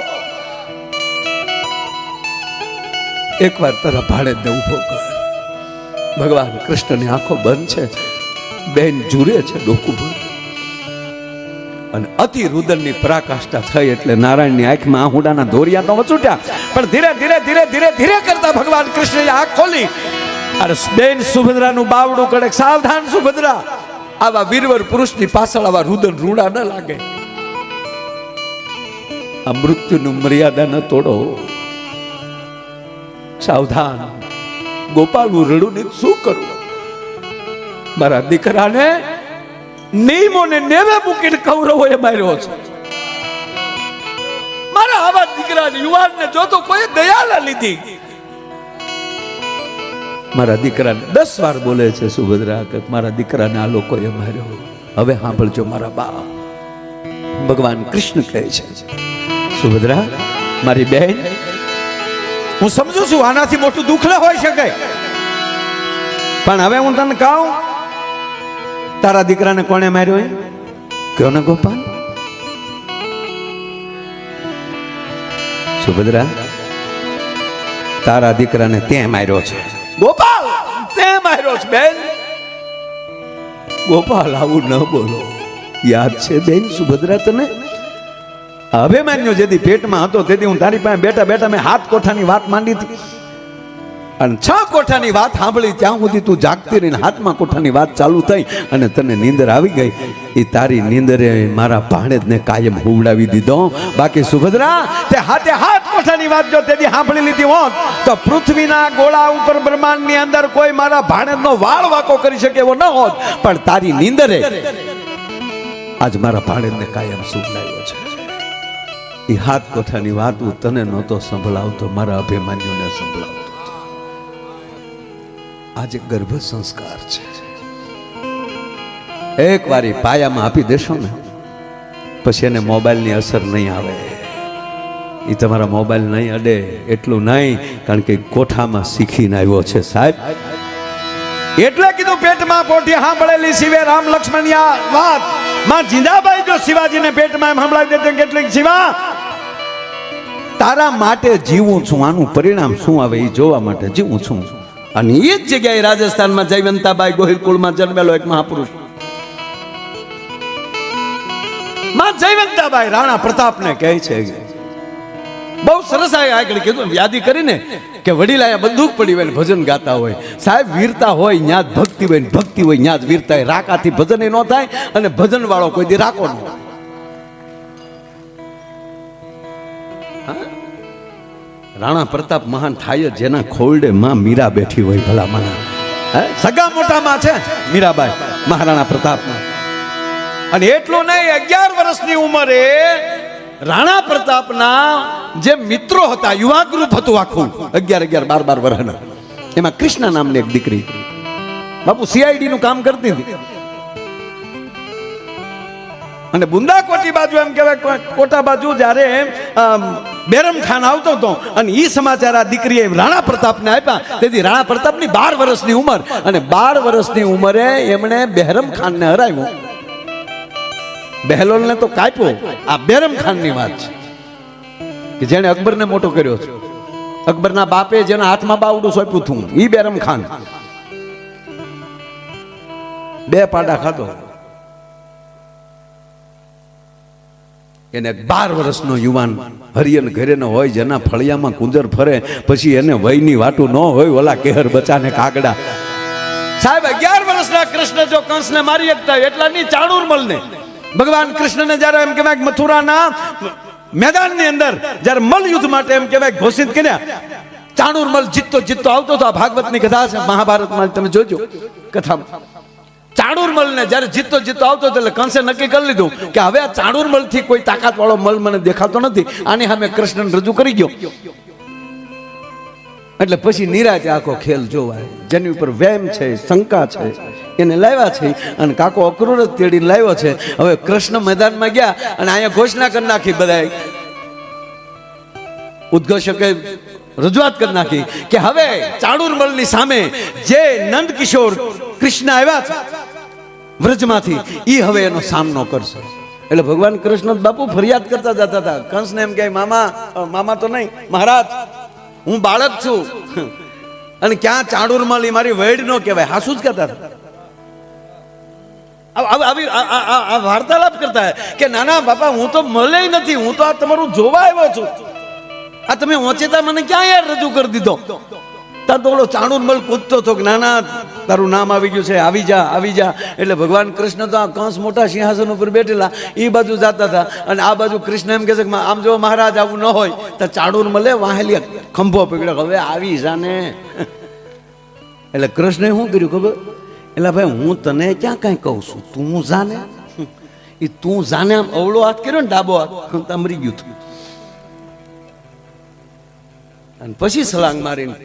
એકવાર તારા ભાણેજને ઉભો કર. ભગવાન કૃષ્ણની આંખો બંધ છે, બેન જુરે છે ડોકું બંધ. અને અતિ રુદનની પરાકાષ્ઠા થઈ એટલે નારાયણની આંખમાં આહુડાના દોરિયા તો વચૂટ્યા, પણ ધીરે ધીરે ધીરે ધીરે ધીરે કરતા ભગવાન કૃષ્ણએ આંખ ખોલી અને બેન સુભદ્રાનું બાવડું કડે, સાવધાન સુભદ્રા, આવા વીરવર પુરુષની પાછળ આવા રુદન રૂડા ન લાગે. આ મૃત્યુનું મર્યાદા ન તોડો, સાવધાન. ગોપાલનું રડું ને શું કરું? મારા દીકરાને નિયમોને નેવે મૂકીને કૌરવોએ માર્યો છે. મારા આવા દીકરાને, યુવાનને જોતો કોઈ દયા ન લીધી. મારા દીકરાને 10 વાર બોલે છે સુભદ્રા કે મારા દીકરાને આ લોકોએ માર્યો. હવે સાંભળજો મારા બાપ, ભગવાન કૃષ્ણ કહે છે, સુભદ્રા મારી બહેન, હું સમજુ છું આનાથી મોટું દુઃખ ન હોઈ શકે, પણ હવે હું તને કહું, તારા દીકરાને કોણે માર્યો? કયો ને ગોપાલ. સુભદ્રા, તારા દીકરાને તે માર્યો છે. ગોપાલ, તે માર્યો છે બેન. ગોપાલ, આવું ન બોલો. યાદ છે બેન સુભદ્રા તને? અભિમન્યુ જેથી પેટમાં હતો તેથી હું તારી પાસે બેઠા બેઠા મેં 7 કોઠાની વાત માંડી હતી, અને 6 કોઠાની વાત સાંભળી ત્યાં સુધી તું જાગતી રહીને 7મા કોઠાની વાત ચાલુ થઈ અને તને નીંદર આવી ગઈ. એ તારી નીંદરે મારા ભાણેજને કાયમ હુવડાવી દીધો. બાકી સુભદ્રા, તે 7 કોઠાની વાત જો તેથી સાંભળી લીધી હોત તો પૃથ્વીના ગોળા ઉપર બ્રહ્માંડની અંદર કોઈ મારા ભાણેજનો વાળ વાકો કરી શકે એવો ન હોત. પણ તારી નીંદરે આજ મારા ભાણેજને કાયમ સુવડાવ્યો છે. એ 7 કોઠાની વાત હું તને નહોતો સંભળાવતો, મારા અભિમાન્યુને સંભળાવતો. આજે ગર્ભ સંસ્કાર છે. એક વારી પાયામાં આપી દેશો ને પછી એને મોબાઈલની અસર નહીં આવે. એ તમારા મોબાઈલ નહીં અડે એટલું નહીં, કારણ કે કોઠામાં શીખીને આવ્યો છે સાહેબ. એટલે કીધું પેટમાં પોટી સાંભળેલી શિવે રામ લક્ષ્મણિયા વાત માં જીંદાબાઈ જો શિવાજીને પેટમાં એમ સંભળાવી દેતે કેટલીક શિવા તારા માટે જીવું છું, આનું પરિણામ શું આવે એ જોવા માટે જીવું છું. અને એ જ જગ્યાએ રાજસ્થાનમાં જયવંતાબાઈ ગોહિલ કુળમાં જન્મેલો એક મહાપુરુષ માં જયવંતાબાઈ રાણા પ્રતાપને કહે છે, બહુ સરસ આગળ કીધું યાદી કરીને કે વડીલા બંદૂક પડી હોય ભજન ગાતા હોય. સાહેબ, વીરતા હોય ન્યા જ ભક્તિ હોય, ભક્તિ હોય ન્યા જ વીરતા હોય. રાકાથી ભજન ન થાય અને ભજન વાળો કોઈ દી રાકો ન. રાણા પ્રતાપ મહાન થાય જ જેના ખોરડે માં મીરા બેઠી હોય ભલા માણા. હે સગા મોટામાં છે મીરાબાઈ મહારાણા પ્રતાપમાં. અને એટલું નહીં, 11 વર્ષની ઉંમરે રાણા પ્રતાપના જે મિત્રો હતા, યુવા ગ્રુપ હતું આખું, 11 12 વર્ષના, એમાં કૃષ્ણા નામની એક દીકરી બાપુ સીઆઈડી નું કામ કરતી હતી. અને બુંદા કોટી બાજુ એમ કહેવાય કોટા બાજુ જ્યારે બેરમ ખાન આવતો હતો અને એ સમાચાર આ દીકરીએ રાણા પ્રતાપને આપ્યા. તેથી રાણા પ્રતાપની 12 વર્ષની ઉંમર, અને 12 વર્ષની ઉંમરે એમણે બેરમ ખાનને હરાવ્યો. બહેલોલને તો કાપ્યો. આ બેરમ ખાનની વાત છે કે જેણે અકબરને મોટો કર્યો છે. અકબરના બાપે જેના હાથમાં બાવડું સોંપ્યું હતું ઈ બેરમ ખાન 2 પાડા ખાધો. એને 12 વર્ષનો યુવાન હરિયન ઘરે ન હોય, જેના ફળિયામાં કુંજર ફરે, પછી એને વયની વાટું ન હોય, ઓલા કેહર બચાને કાગડા. સાહેબ 11 વર્ષના કૃષ્ણ જો કંસને મારી શકતા એટલાની ચાણૂરમલને ભગવાન કૃષ્ણને જ્યારે એમ કહેવાય મથુરાના મેદાનની અંદર જ્યારે મલ યુદ્ધ માટે એમ કહેવાય ઘોષિત કર્યા, ચાણૂરમલ જીતતો આવતો હતો. આ ભાગવતની કથા છે, મહાભારતમાં તમે જોજો કથામાં. ચાણૂરમલને જ્યારે જીતતો આવતો હતો એટલે કંસે નક્કી કરી લીધું કે હવે આ ચાણૂરમલથી કોઈ તાકાત વાળો મલ મને દેખાતો નથી, આની સામે કૃષ્ણને રજૂ કરી ગયો. એટલે પછી નિરાતે આખો ખેલ જોવાય. જેની ઉપર વેમ છે, શંકા છે, એને લાવ્યા છે અને કાકો અક્રૂર જ તેડીને લાવ્યો છે. હવે કૃષ્ણ મેદાનમાં ગયા અને અહીંયા ઘોષણા કરી નાખી, બધા ઉદ્ઘોષકે રજૂઆત કરી નાખી કે હવે ચાણૂરમલની સામે જે નંદ કિશોર કૃષ્ણ આવ્યા છે વ્રજમાંથી, એ હવે એનો સામનો કરશે. એટલે ભગવાન કૃષ્ણ બાપુ ફરિયાદ કરતા જતા હતા કંસને એમ કે મામા તો નહીં મહારાજ, હું બાળક છું અને ક્યાં ચાણૂરમલ એ મારી વૈડ નો કહેવાય. હાસુ જ કહેતા હતા. આ વાર્તાલાપ કરતા કે નાના બાપા હું તો મળે નથી, હું તો આ તમારું જોવા આવ્યો છું. આ તમે ઓચેતા મને ક્યાં યાર રજૂ કરી દીધો. ત્યાં તો ઓલો ચાણૂરમલ કૂદતો હતો કે નાના તારું નામ આવી ગયું છે, આવી જા. એટલે ભગવાન કૃષ્ણ તો આ કંસ મોટા સિંહાસન ઉપર બેઠેલા એ બાજુ જતા હતા અને આ બાજુ કૃષ્ણ એમ કહે છે કે આમ જો મહારાજ આવું ન હોય તો ચાણૂરમલે વાહેલી ખંભો પકડ્યો, હવે આવી જાને. એટલે કૃષ્ણે શું કર્યું ખબર? એટલે ભાઈ હું તને ક્યાં કાંઈ કહું છું, તું જાને. એ તું જાને આમ અવળો હાથ કર્યો ને ડાબો હાથ મરી ગયું હતું. અને પછી સલાંગ મારીને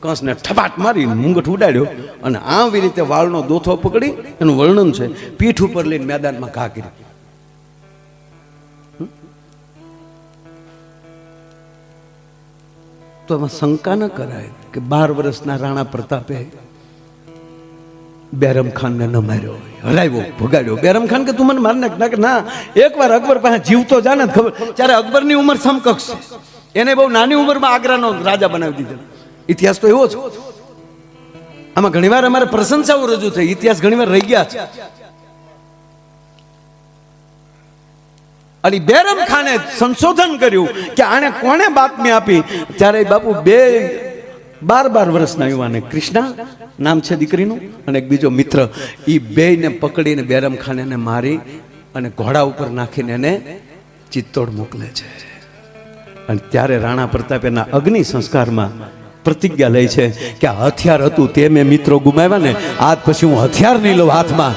કંસને ઠપાટ મારી મુંગઠ ઉડાડ્યો અને આવી રીતે વાળનો દોથો પકડી એનું વર્ણન છે, પીઠ ઉપર લઈને મેદાનમાં ઘા કરી. તો એમાં શંકા ન કરાય કે 12 વર્ષના રાણા પ્રતાપે બેરમ ખાનને ન માર્યો, હરાવ્યો, ભગાડ્યો. બેરમ ખાન કે તું મને માર નાખ. ના, એકવાર અકબર પાસે જીવતો જાને ખબર, ત્યારે અકબરની ઉંમર સમકક્ષ છે. એને બહુ નાની ઉંમરમાં આગ્રાનો રાજા બનાવી દીધો. ઇતિહાસ તો એવો છે. આમાં ઘણીવાર અમારે પ્રશંસાઓ રજૂ થઈ, ઇતિહાસ ઘણીવાર રહી ગયા છે. અને બેરમ ખાને સંશોધન કર્યું કે આને કોણે બાતમી આપી. ત્યારે બાપુ 12 વર્ષના યુવાને, કૃષ્ણા નામ છે દીકરીનું, અને એક બીજો મિત્ર, એ બેયને પકડીને બેરમ ખાન એને મારી અને ઘોડા ઉપર નાખીને એને ચિત્તોડ મોકલે છે. અને ત્યારે રાણા પ્રતાપ એના અગ્નિ સંસ્કારમાં પ્રતિજ્ઞા લે છે કે આ હથિયાર હતું તે મેં મિત્રો ગુમાવ્યા ને, આજ પછી હું હથિયાર નહીં લઉં હાથમાં.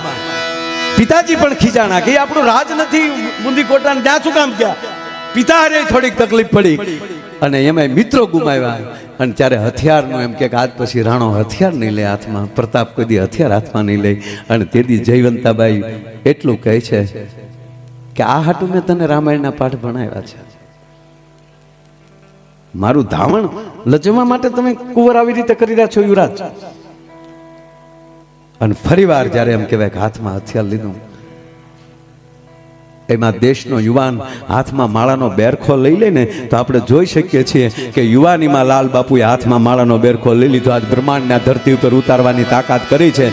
પિતાજી પણ ખીજાણા કે આપણું રાજ નથી બુંદી કોટાને, ત્યાં શું કામ ગયા. પિતા હારે થોડીક તકલીફ પડી અને એમાં મિત્રો ગુમાવ્યા. અને ત્યારે હથિયારનું એમ કે આજ પછી રાણો હથિયાર નહીં લે હાથમાં, પ્રતાપ કોઈ દી હથિયાર હાથમાં નહીં લે. અને તેથી જયવંતાબાઈ એટલું કહે છે કે આ હાટું મેં તને રામાયણના પાઠ ભણાવ્યા છે. મારું ધાવણ લજવા માટે તમે કુંવર આવી રીતે કરી રહ્યા છો યુવરાજ. અને ફરીવાર જ્યારે એમ કહેવાય કે હાથમાં હથિયાર લીધું, એમાં દેશનો યુવાન હાથમાં માળાનો બેરખો લઈ લે ને તો આપણે જોઈ શકીએ છીએ કે યુવાનીમાં લાલ બાપુએ હાથમાં માળાનો બેરખો લઈ લીધો. આજ બ્રહ્માંડના ધરતી ઉપર ઉતારવાની તાકાત કરી છે.